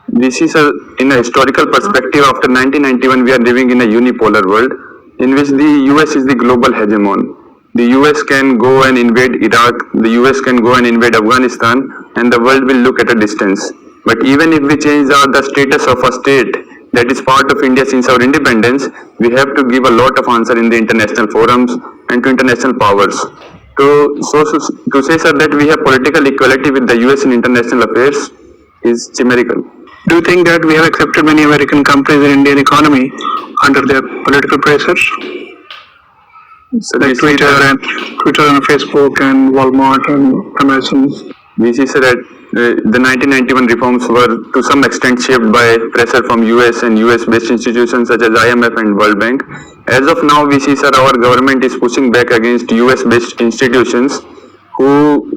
This is in a historical perspective. After 1991, we are living in a unipolar world in which the US is the global hegemon. The US can go and invade Iraq, the US can go and invade Afghanistan, and the world will look at a distance. But even if we change the status of a state that is part of India since our independence, we have to give a lot of answer in the international forums and to international powers. To say, sir, that we have political equality with the US in international affairs is chimerical. Do you think that we have accepted many American companies in Indian economy under their political pressure? So Like Twitter and Facebook and Walmart and Amazon. we see, sir, that the 1991 reforms were to some extent shaped by pressure from US and US-based institutions such as IMF and World Bank. As of now, we see, sir, our government is pushing back against US-based institutions who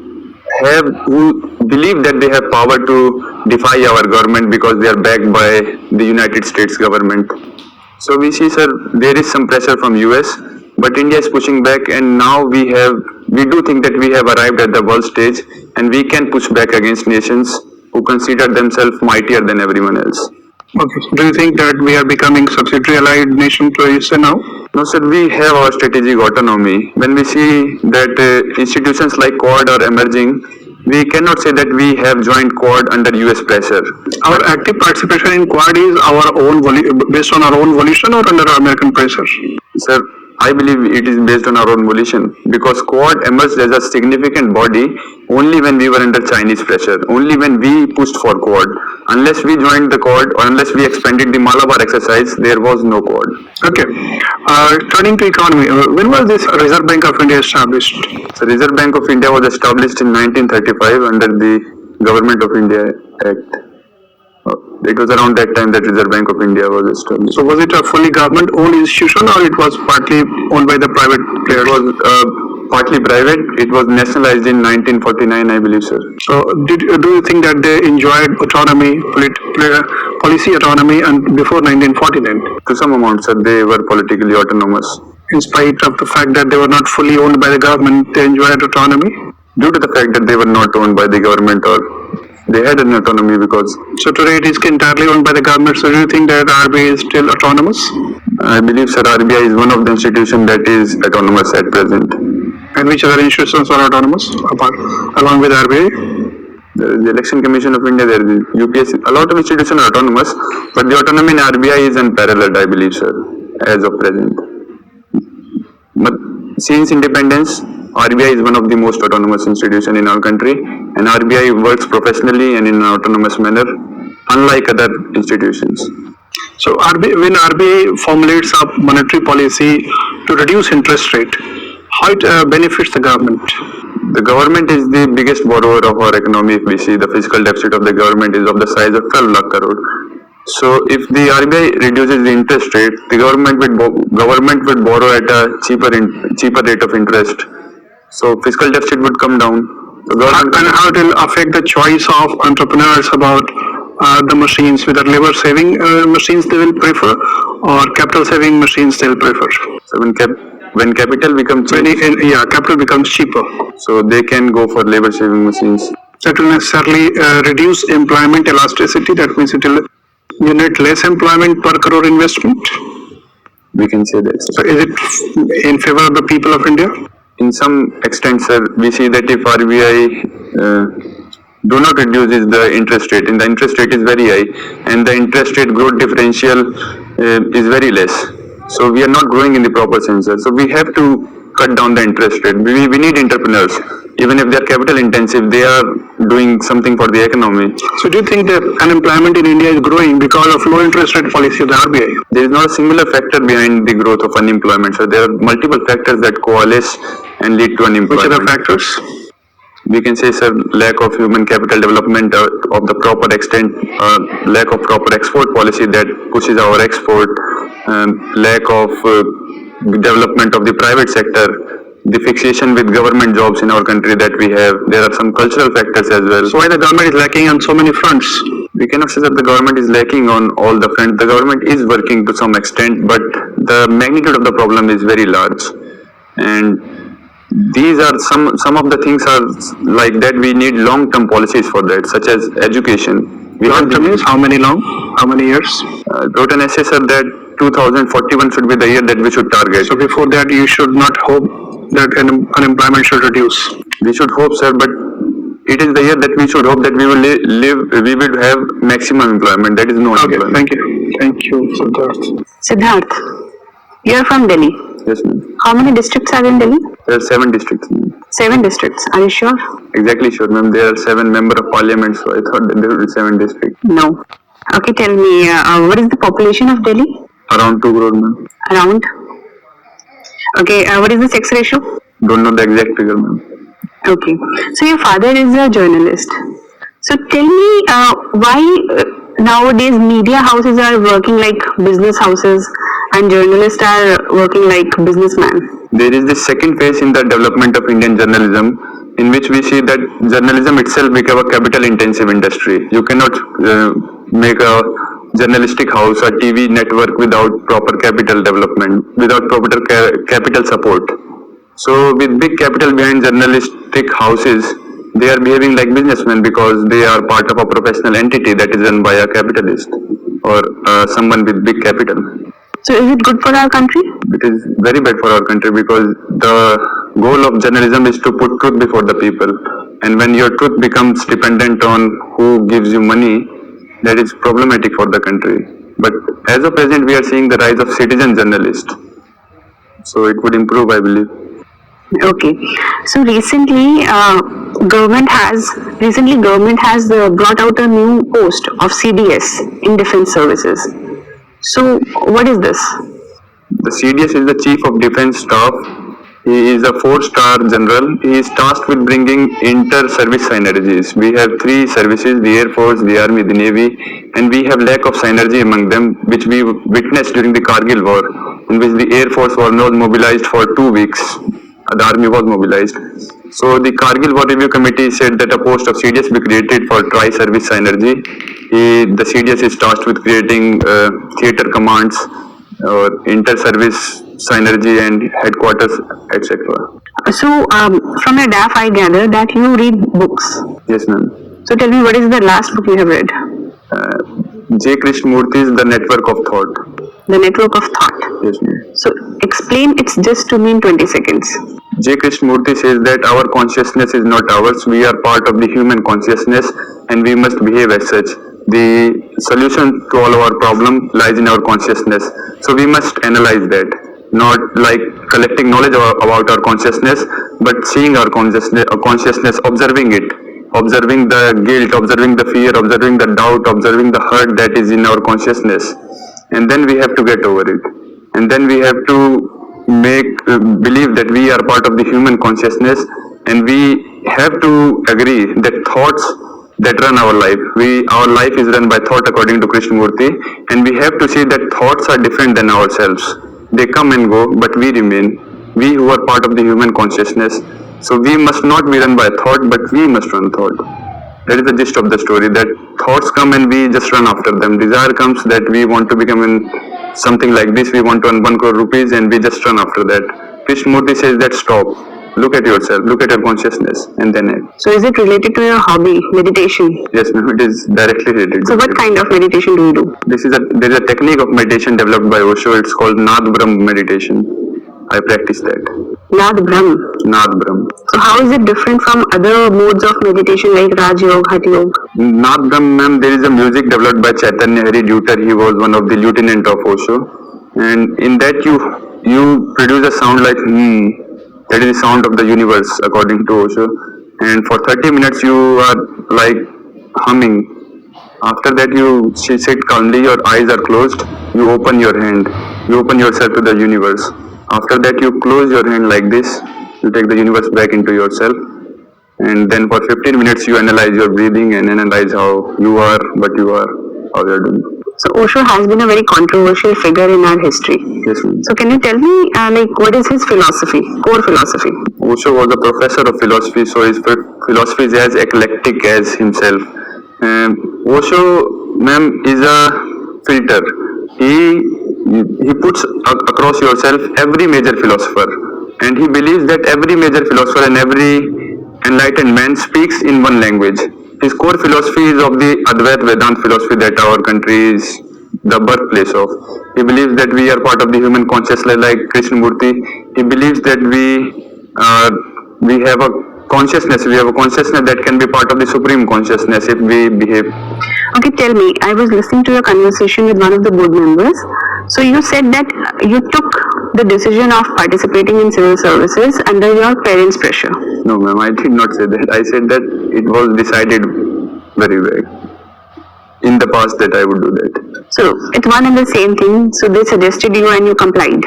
believe that they have power to defy our government because they are backed by the United States government. So we see, sir, there is some pressure from US, but India is pushing back, and now we do think that we have arrived at the world stage and we can push back against nations who consider themselves mightier than everyone else. Okay. Do you think that we are becoming subsidiary allied nation to USA now? No, sir, we have our strategic autonomy. When we see that institutions like Quad are emerging, we cannot say that we have joined Quad under US pressure. Our active participation in Quad is based on our own volition or under American pressure? Sir, I believe it is based on our own volition because Quad emerged as a significant body only when we were under Chinese pressure, only when we pushed for Quad. Unless we joined the Quad or unless we expanded the Malabar exercise, there was no Quad. Okay. Turning to economy, when was this Reserve Bank of India established? The Reserve Bank of India was established in 1935 under the Government of India Act. It was around that time that Reserve Bank of India was established. So was it a fully government-owned institution or it was partly owned by the private players? It was partly private. It was nationalized in 1949, I believe, sir. So do you think that they enjoyed autonomy, policy autonomy and before 1949? To some amount, sir, they were politically autonomous. In spite of the fact that they were not fully owned by the government, they enjoyed autonomy? Due to the fact that they were not owned by the government or they had an autonomy because... So today it is entirely owned by the government. So do you think that RBI is still autonomous? I believe, sir, RBI is one of the institutions that is autonomous at present. And which other institutions are autonomous along with RBI? There is the Election Commission of India, there is the UPSC. A lot of institutions are autonomous, but the autonomy in RBI is unparalleled, I believe, sir, as of present. But since independence, RBI is one of the most autonomous institutions in our country, and RBI works professionally and in an autonomous manner, unlike other institutions. So when RBI formulates a monetary policy to reduce interest rate, how it benefits the government? The government is the biggest borrower of our economy. If we see the fiscal deficit of the government is of the size of 12 lakh crore. So if the RBI reduces the interest rate, the government would borrow at a cheaper rate of interest. So fiscal deficit would come down. The government And how it will affect the choice of entrepreneurs about the machines, whether labor saving machines they will prefer or capital saving machines they will prefer. So when capital becomes cheap, Capital becomes cheaper. so they can go for labor saving machines. That will necessarily reduce employment elasticity. That means it will generate less employment per crore investment. We can say that. So is it in favor of the people of India? In some extent, sir, we see that if RBI do not reduces the interest rate, and the interest rate is very high, and the interest rate growth differential is very less. So we are not growing in the proper sense, sir. So we have to cut down the interest rate. We need entrepreneurs. Even if they are capital intensive, they are doing something for the economy. So do you think that unemployment in India is growing because of low interest rate policy of the RBI? There is not a singular factor behind the growth of unemployment. So there are multiple factors that coalesce and lead to Which unemployment. are the factors? We can say, sir, lack of human capital development of the proper extent, lack of proper export policy that pushes our export, lack of development of the private sector, the fixation with government jobs in our country that we have. There are some cultural factors as well. So why the government is lacking on so many fronts? We cannot say that the government is lacking on all the fronts. The government is working to some extent, but the magnitude of the problem is very large. And these are some of the things are like that. We need long-term policies for that, such as education. Long term means how many years? Wrote an essay, sir, that 2041 should be the year that we should target. So before that, you should not hope that unemployment should reduce. We should hope, sir, but it is the year that we should hope that we will we will have maximum employment. That is no Okay, employment. thank you, Siddharth. Siddharth, you are from Delhi. Yes, ma'am. How many districts are in Delhi? There are 7 districts, ma'am. 7 districts. Are you sure? Exactly sure, ma'am. There are 7 member of parliament, so I thought that there would be 7 districts. No. Okay, tell me, what is the population of Delhi? Around 2 crore, ma'am. Around? Okay, what is the sex ratio? Don't know the exact figure, ma'am. Okay. So your father is a journalist. So tell me, why nowadays media houses are working like business houses and journalists are working like businessmen? There is the second phase in the development of Indian journalism, in which we see that journalism itself became a capital intensive industry. You cannot make a journalistic house or TV network without proper capital development, without proper capital support. So with big capital behind journalistic houses, they are behaving like businessmen because they are part of a professional entity that is run by a capitalist or someone with big capital. So is it good for our country? It is very bad for our country because the goal of journalism is to put truth before the people. And when your truth becomes dependent on who gives you money, that is problematic for the country. But as of present, we are seeing the rise of citizen journalists. So it would improve, I believe. Okay. So recently, government has brought out a new post of CDS in defense services. So what is this? The CDS is the Chief of Defence Staff. He is a 4-star general. He is tasked with bringing inter-service synergies. We have 3 services, the Air Force, the Army, the Navy, and we have lack of synergy among them, which we witnessed during the Kargil war, in which the Air Force was not mobilized for 2 weeks. The Army was mobilized. So the Kargil War Review Committee said that a post of CDS be created for tri-service synergy. The CDS is tasked with creating theatre commands or inter-service synergy and headquarters, etc. So from your DAF, I gather that you read books. Yes, ma'am. So tell me, what is the last book you have read? J. Krishnamurti's The Network of Thought. The Network of Thought. Yes, ma'am. So explain its gist to me in 20 seconds. J. Krishnamurti says that our consciousness is not ours. We are part of the human consciousness and we must behave as such. The solution to all our problem lies in our consciousness. So we must analyze that. Not like collecting knowledge about our consciousness, but seeing our consciousness, observing it. Observing the guilt, observing the fear, observing the doubt, observing the hurt that is in our consciousness. And then we have to get over it. And then we have to believe that we are part of the human consciousness and we have to agree that thoughts that run our life. Our life is run by thought according to Krishnamurti, and we have to see that thoughts are different than ourselves. They come and go, but we remain. We who are part of the human consciousness. So we must not be run by thought, but we must run thought. That is the gist of the story, that thoughts come and we just run after them. Desire comes that we want to become something like this, we want to earn 1 crore rupees and we just run after that. Krishnamurti says that stop, look at yourself, look at your consciousness and then act. So is it related to your hobby, meditation? Yes ma'am, it is directly related. So what kind of meditation do you do? There is a technique of meditation developed by Osho, it's called Nad Brahm meditation. I practice that. Nad Brahm. Nad Brahm. So how is it different from other modes of meditation like Raj Yoga, Hatha Yoga? Nad Brahm, ma'am, there is a music developed by Chaitanya Hari Duter. He was one of the lieutenant of Osho. And in that you produce a sound like that is the sound of the universe according to Osho. And for 30 minutes you are like humming. After that you sit calmly, your eyes are closed, you open your hand, you open yourself to the universe. After that you close your hand like this, you take the universe back into yourself, and then for 15 minutes you analyze your breathing and analyze how you are, what you are, how you are doing. So Osho has been a very controversial figure in our history. Yes, ma'am. So can you tell me what is his philosophy, core philosophy? Osho was a professor of philosophy, so his philosophy is as eclectic as himself. Osho, ma'am, is a filter. He puts across yourself every major philosopher, and he believes that every major philosopher and every enlightened man speaks in one language. His core philosophy is of the Advaita Vedanta philosophy that our country is the birthplace of. He believes that we are part of the human consciousness like Krishnamurti. He believes that we have a consciousness that can be part of the supreme consciousness if we behave. Okay, tell me, I was listening to your conversation with one of the board members. So you said that you took the decision of participating in civil services under your parents' pressure. No ma'am, I did not say that. I said that it was decided very well in the past that I would do that. So it's one and the same thing. So they suggested you and you complied.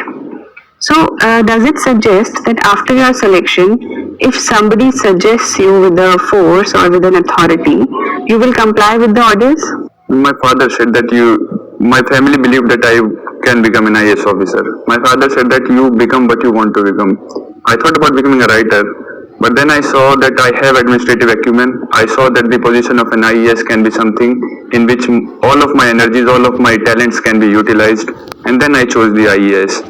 So does it suggest that after your selection, if somebody suggests you with a force or with an authority, you will comply with the orders? My father said that my family believed that I can become an IAS officer. My father said that you become what you want to become. I thought about becoming a writer, but then I saw that I have administrative acumen. I saw that the position of an IAS can be something in which all of my energies, all of my talents can be utilized, and then I chose the IAS.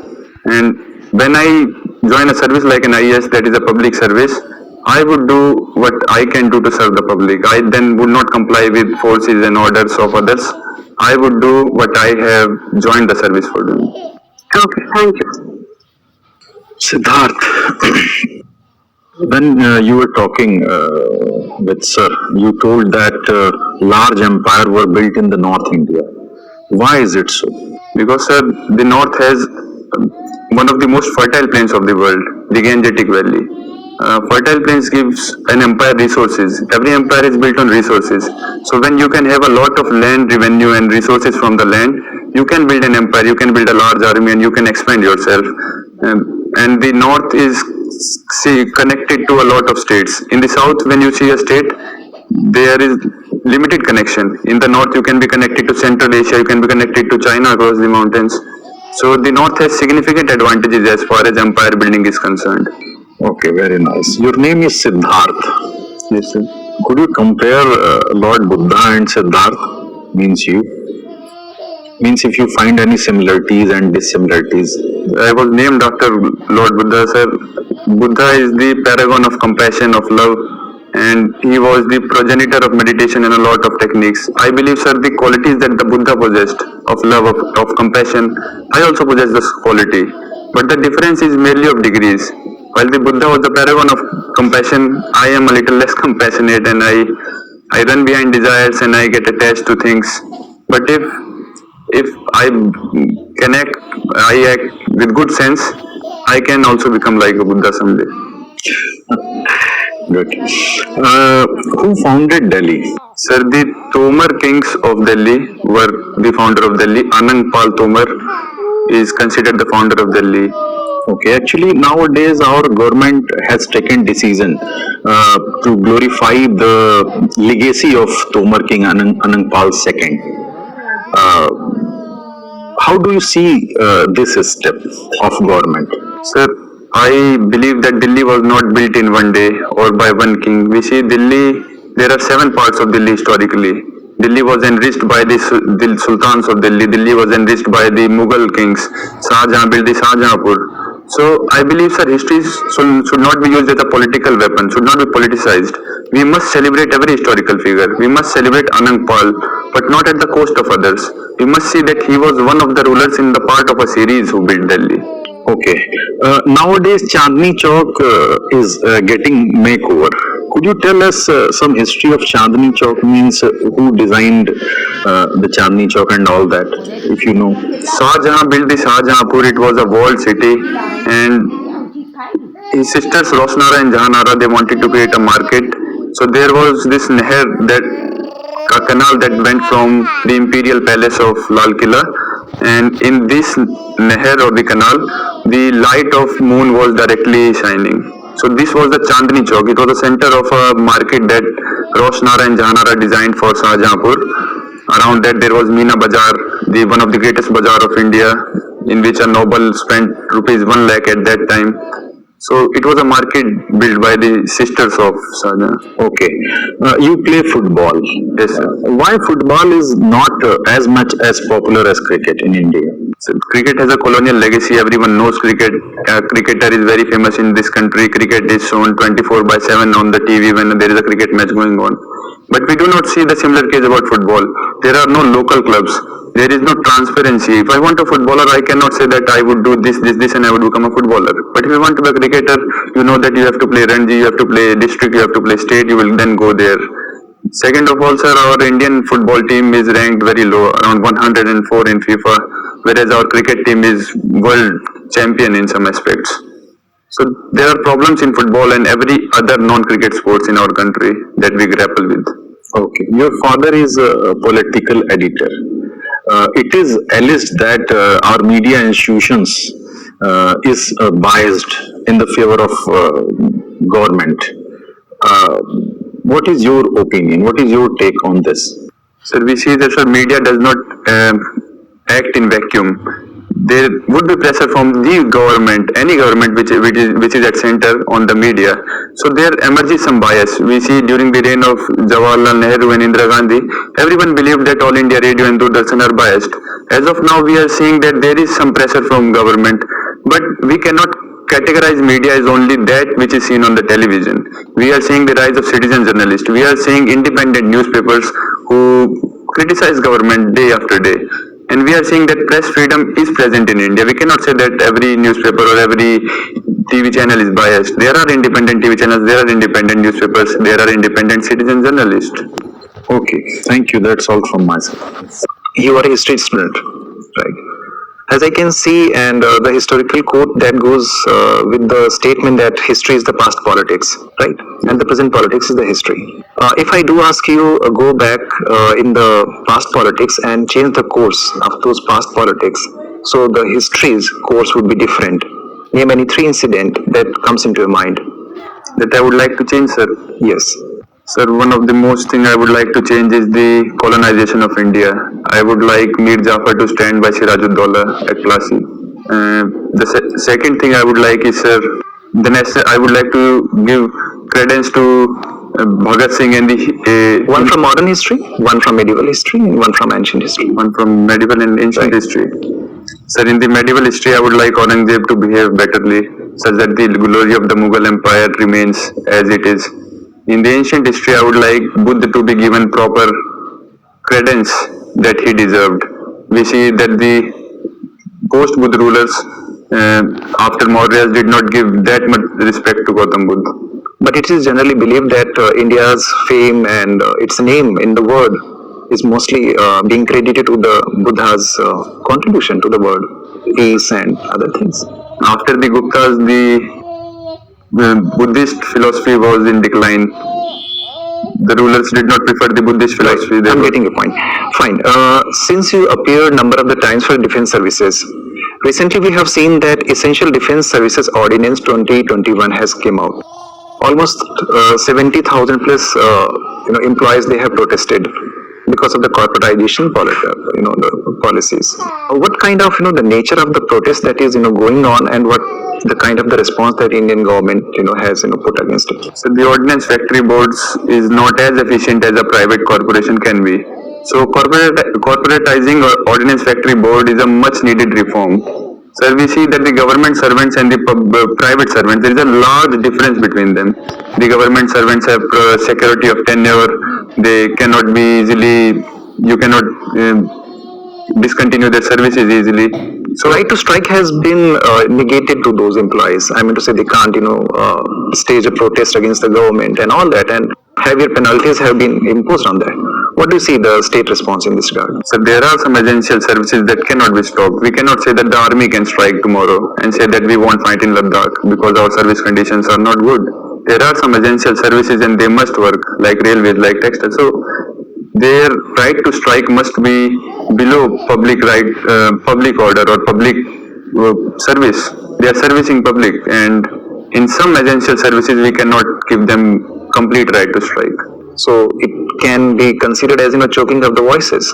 And when I join a service like an IAS, that is a public service, I would do what I can do to serve the public. I then would not comply with forces and orders of others. I would do what I have joined the service for doing. Okay, thank you. Siddharth, when you were talking with sir, you told that large empires were built in the North India. Why is it so? Because sir, the North has one of the most fertile plains of the world, the Gangetic Valley. Fertile plains gives an empire resources. Every empire is built on resources. So when you can have a lot of land revenue and resources from the land, you can build an empire, you can build a large army and you can expand yourself. And the North is connected to a lot of states. In the South, when you see a state, there is limited connection. In the North, you can be connected to Central Asia, you can be connected to China across the mountains. So the North has significant advantages as far as empire building is concerned. Okay, very nice. Your name is Siddharth. Yes, sir. Could you compare Lord Buddha and Siddharth? Means if you find any similarities and dissimilarities. I was named after Lord Buddha, sir. Buddha is the paragon of compassion, of love, and he was the progenitor of meditation and a lot of techniques. I believe, sir, the qualities that the Buddha possessed of love, of compassion, I also possess this quality. But the difference is merely of degrees. While the Buddha was the paragon of compassion, I am a little less compassionate and I run behind desires and I get attached to things. But if I act with good sense, I can also become like a Buddha someday. Good. Who founded Delhi? Sir, the Tomar kings of Delhi were the founder of Delhi. Anang Pal Tomar is considered the founder of Delhi. Okay, actually nowadays our government has taken decision to glorify the legacy of Tomar King Anangpal II. How do you see this step of government? Sir, I believe that Delhi was not built in one day or by one king. We see Delhi, there are 7 parts of Delhi historically. Delhi was enriched by the sultans of Delhi. Delhi was enriched by the Mughal kings. Shah Jahan built the Shah Jahanpur. So I believe, sir, history should not be used as a political weapon, should not be politicized. We must celebrate every historical figure. We must celebrate Anangpal, but not at the cost of others. We must see that he was one of the rulers in the part of a series who built Delhi. Okay. Nowadays, Chandni Chowk is getting makeover. Could you tell us some history of Chandni Chowk? Means who designed the Chandni Chowk and all that, if you know? Shah Jahan built the Shah Jahanpur. It was a walled city, and his sisters Rosnara and Jahanara, they wanted to create a market. So there was this Neher, that a canal that went from the imperial palace of Lal Killa, and in this Neher or the canal, the light of moon was directly shining. So this was the Chandni Chowk. It was the center of a market that Rosnara and Jahanara designed for Shah Jahanpur. Around that there was Meena Bazaar, one of the greatest bazaar of India, in which a noble spent rupees 1 lakh at that time. So it was a market built by the sisters of Shah Jahan. Okay. You play football. Yes, sir. Why football is not as much as popular as cricket in India? So cricket has a colonial legacy. Everyone knows cricket. Cricketer is very famous in this country. Cricket is shown 24/7 on the TV when there is a cricket match going on. But we do not see the similar case about football. There are no local clubs. There is no transparency. If I want a footballer, I cannot say that I would do this, and I would become a footballer. But if you want to be a cricketer, you know that you have to play Ranji, you have to play district, you have to play state, you will then go there. Second of all, sir, our Indian football team is ranked very low, around 104 in FIFA, whereas our cricket team is world champion in some aspects. So there are problems in football and every other non-cricket sports in our country that we grapple with. Okay. Your father is a political editor. It is alleged that our media institutions is biased in the favor of government. What is your opinion? What is your take on this? So we see that the media does not act in vacuum. There would be pressure from the government, any government which is at center on the media. So there emerges some bias. We see during the reign of Jawaharlal Nehru and Indira Gandhi, everyone believed that All India Radio and Doordarshan are biased. As of now, we are seeing that there is some pressure from government, but we cannot categorize media as only that which is seen on the television. We are seeing the rise of citizen journalists. We are seeing independent newspapers who criticize government day after day. And we are seeing that press freedom is present in India. We cannot say that every newspaper or every TV channel is biased. There are independent TV channels, there are independent newspapers, there are independent citizen journalists. Okay, thank you. That's all from my side. You are a history student, right? As I can see, and the historical quote that goes with the statement that history is the past politics, right? And the present politics is the history. If I do ask you go back in the past politics and change the course of those past politics, so the history's course would be different. Name any 3 incidents that comes into your mind. That I would like to change, sir. Yes. Sir, one of the most thing I would like to change is the colonization of India. I would like Mir Jafar to stand by Sirajuddaulah at Plassey. The second thing I would like is, sir, I would like to give credence to Bhagat Singh and the One from modern history, one from medieval history, and one from ancient history. one from medieval and ancient history. Sir, in the medieval history, I would like Aurangzeb to behave betterly, such that the glory of the Mughal Empire remains as it is. In the ancient history, I would like Buddha to be given proper credence that he deserved. We see that the post-Buddha rulers after Mauryas did not give that much respect to Gautam Buddha. But it is generally believed that India's fame and its name in the world is mostly being credited to the Buddha's contribution to the world, peace and other things. After the Guptas, the Buddhist philosophy was in decline. The rulers did not prefer the Buddhist philosophy. I'm getting your point. Fine. Since you appeared number of the times for defense services, Recently, we have seen that Essential Defense Services Ordinance 2021 has came out. Almost 70,000 plus, employees they have protested because of the corporatization the policies. What kind of, the nature of the protest that is, going on, and what the kind of the response that Indian government, has, put against it? So the Ordnance Factory Boards is not as efficient as a private corporation can be. So corporatizing Ordnance Factory Board is a much needed reform. So we see that the government servants and the private servants, there is a large difference between them. The government servants have security of tenure. They cannot be easily, you cannot discontinue their services easily. So right to strike has been negated to those employees. I mean to say they can't, stage a protest against the government and all that, and heavier penalties have been imposed on that. What do you see the state response in this regard? So there are some essential services that cannot be stopped. We cannot say that the army can strike tomorrow and say that we won't fight in Ladakh because our service conditions are not good. There are some essential services and they must work, like railways, like textiles. So their right to strike must be below public right, public order or public service. They are servicing public, and in some essential services we cannot give them complete right to strike. So it can be considered as choking of the voices.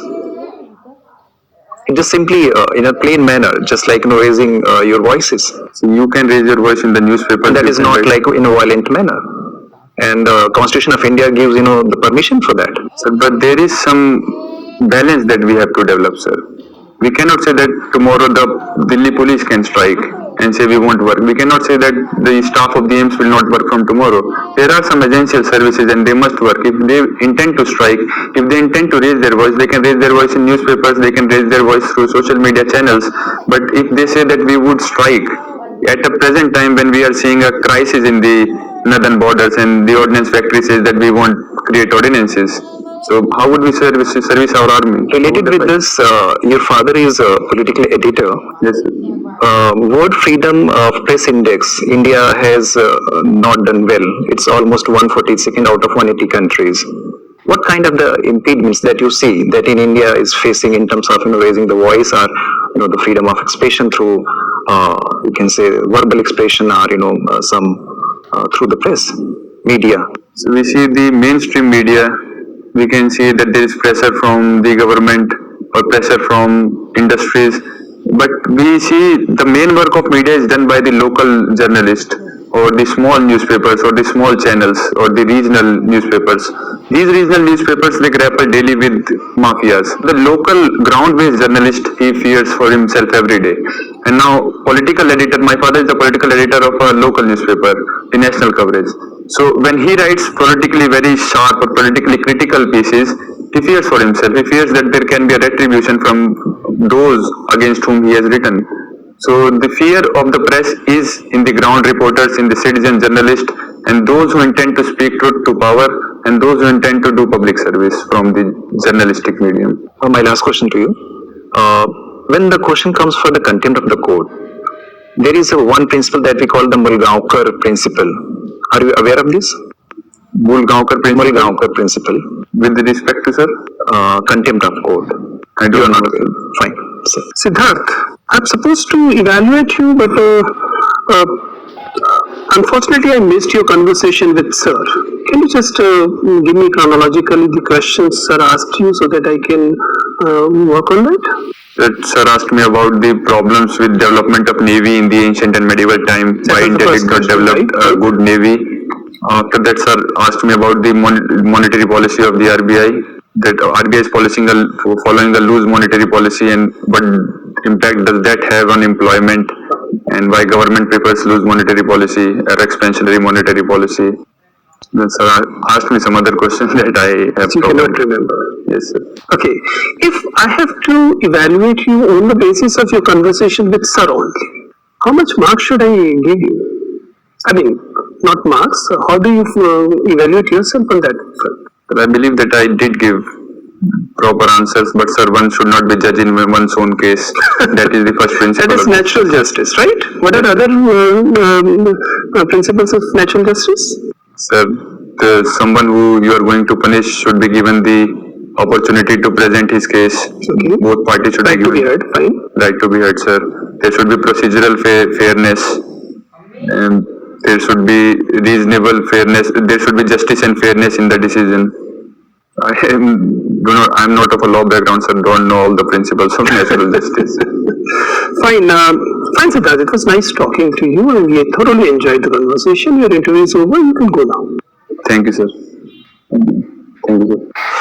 Just simply in a plain manner, just like raising your voices. So you can raise your voice in the newspaper. That is not like in a violent manner. And Constitution of India gives the permission for that. Sir, but there is some balance that we have to develop, sir. We cannot say that tomorrow the Delhi police can strike and say we won't work. We cannot say that the staff of the AIIMS will not work from tomorrow. There are some essential services and they must work. If they intend to strike, if they intend to raise their voice, they can raise their voice in newspapers, they can raise their voice through social media channels. But if they say that we would strike, at the present time when we are seeing a crisis in the northern borders and the ordnance factory says that we won't create ordinances, so how would we service our army? Related with this, your father is a political editor. Yes, sir. World Freedom of Press Index, India has not done well. It's almost 142nd out of 180 countries. What kind of the impediments that you see that in India is facing in terms of raising the voice, or the freedom of expression through you can say verbal expression, or through the press, media? So we see the mainstream media, we can see that there is pressure from the government or pressure from industries, but we see the main work of media is done by the local journalist or the small newspapers or the small channels or the regional newspapers. These regional newspapers, they grapple daily with mafias. The local ground-based journalist, he fears for himself every day. And now political editor, my father is the political editor of a local newspaper, the national coverage. So when he writes politically very sharp or politically critical pieces, he fears for himself. He fears that there can be a retribution from those against whom he has written. So the fear of the press is in the ground reporters, in the citizen journalists, and those who intend to speak truth to power, and those who intend to do public service from the journalistic medium. My last question to you. When the question comes for the contempt of the court, there is one principle that we call the Mulgaonkar principle. Are you aware of this? Mulgaonkar principle. Mulgaonkar principle. With respect to, sir? Contempt of court. I You are don't not know. aware. Fine. Sir. Siddharth, I'm supposed to evaluate you, but unfortunately I missed your conversation with sir. Can you just give me chronologically the questions sir asked you so that I can work on that? Sir asked me about the problems with development of navy in the ancient and medieval time. That Why was the India first did not question, develop a right? good navy. After that, sir asked me about the monetary policy of the RBI. That RBI is following a loose monetary policy, and what impact does that have on employment, and why government prefers loose monetary policy or expansionary monetary policy. Then sir asked me some other questions that I have You forgotten. cannot remember. Yes, sir. Okay, if I have to evaluate you on the basis of your conversation with sir only, how much marks should I give you? I mean, not marks, how do you evaluate yourself on that front? But I believe that I did give proper answers, but sir, one should not be judged in one's own case. That is the first principle. That is natural justice, right? What are other principles of natural justice? Sir, someone who you are going to punish should be given the opportunity to present his case. Okay. Both parties should Right be to be given heard, fine. right to be heard, sir. there should be procedural fairness, there should be reasonable fairness, there should be justice and fairness in the decision. I'm not of a law background, so don't know all the principles of natural justice. Fine, fine, Siddharth. It was nice talking to you, and we thoroughly enjoyed the conversation. Your interview is over. You can go now. Thank you, sir. Thank you, sir.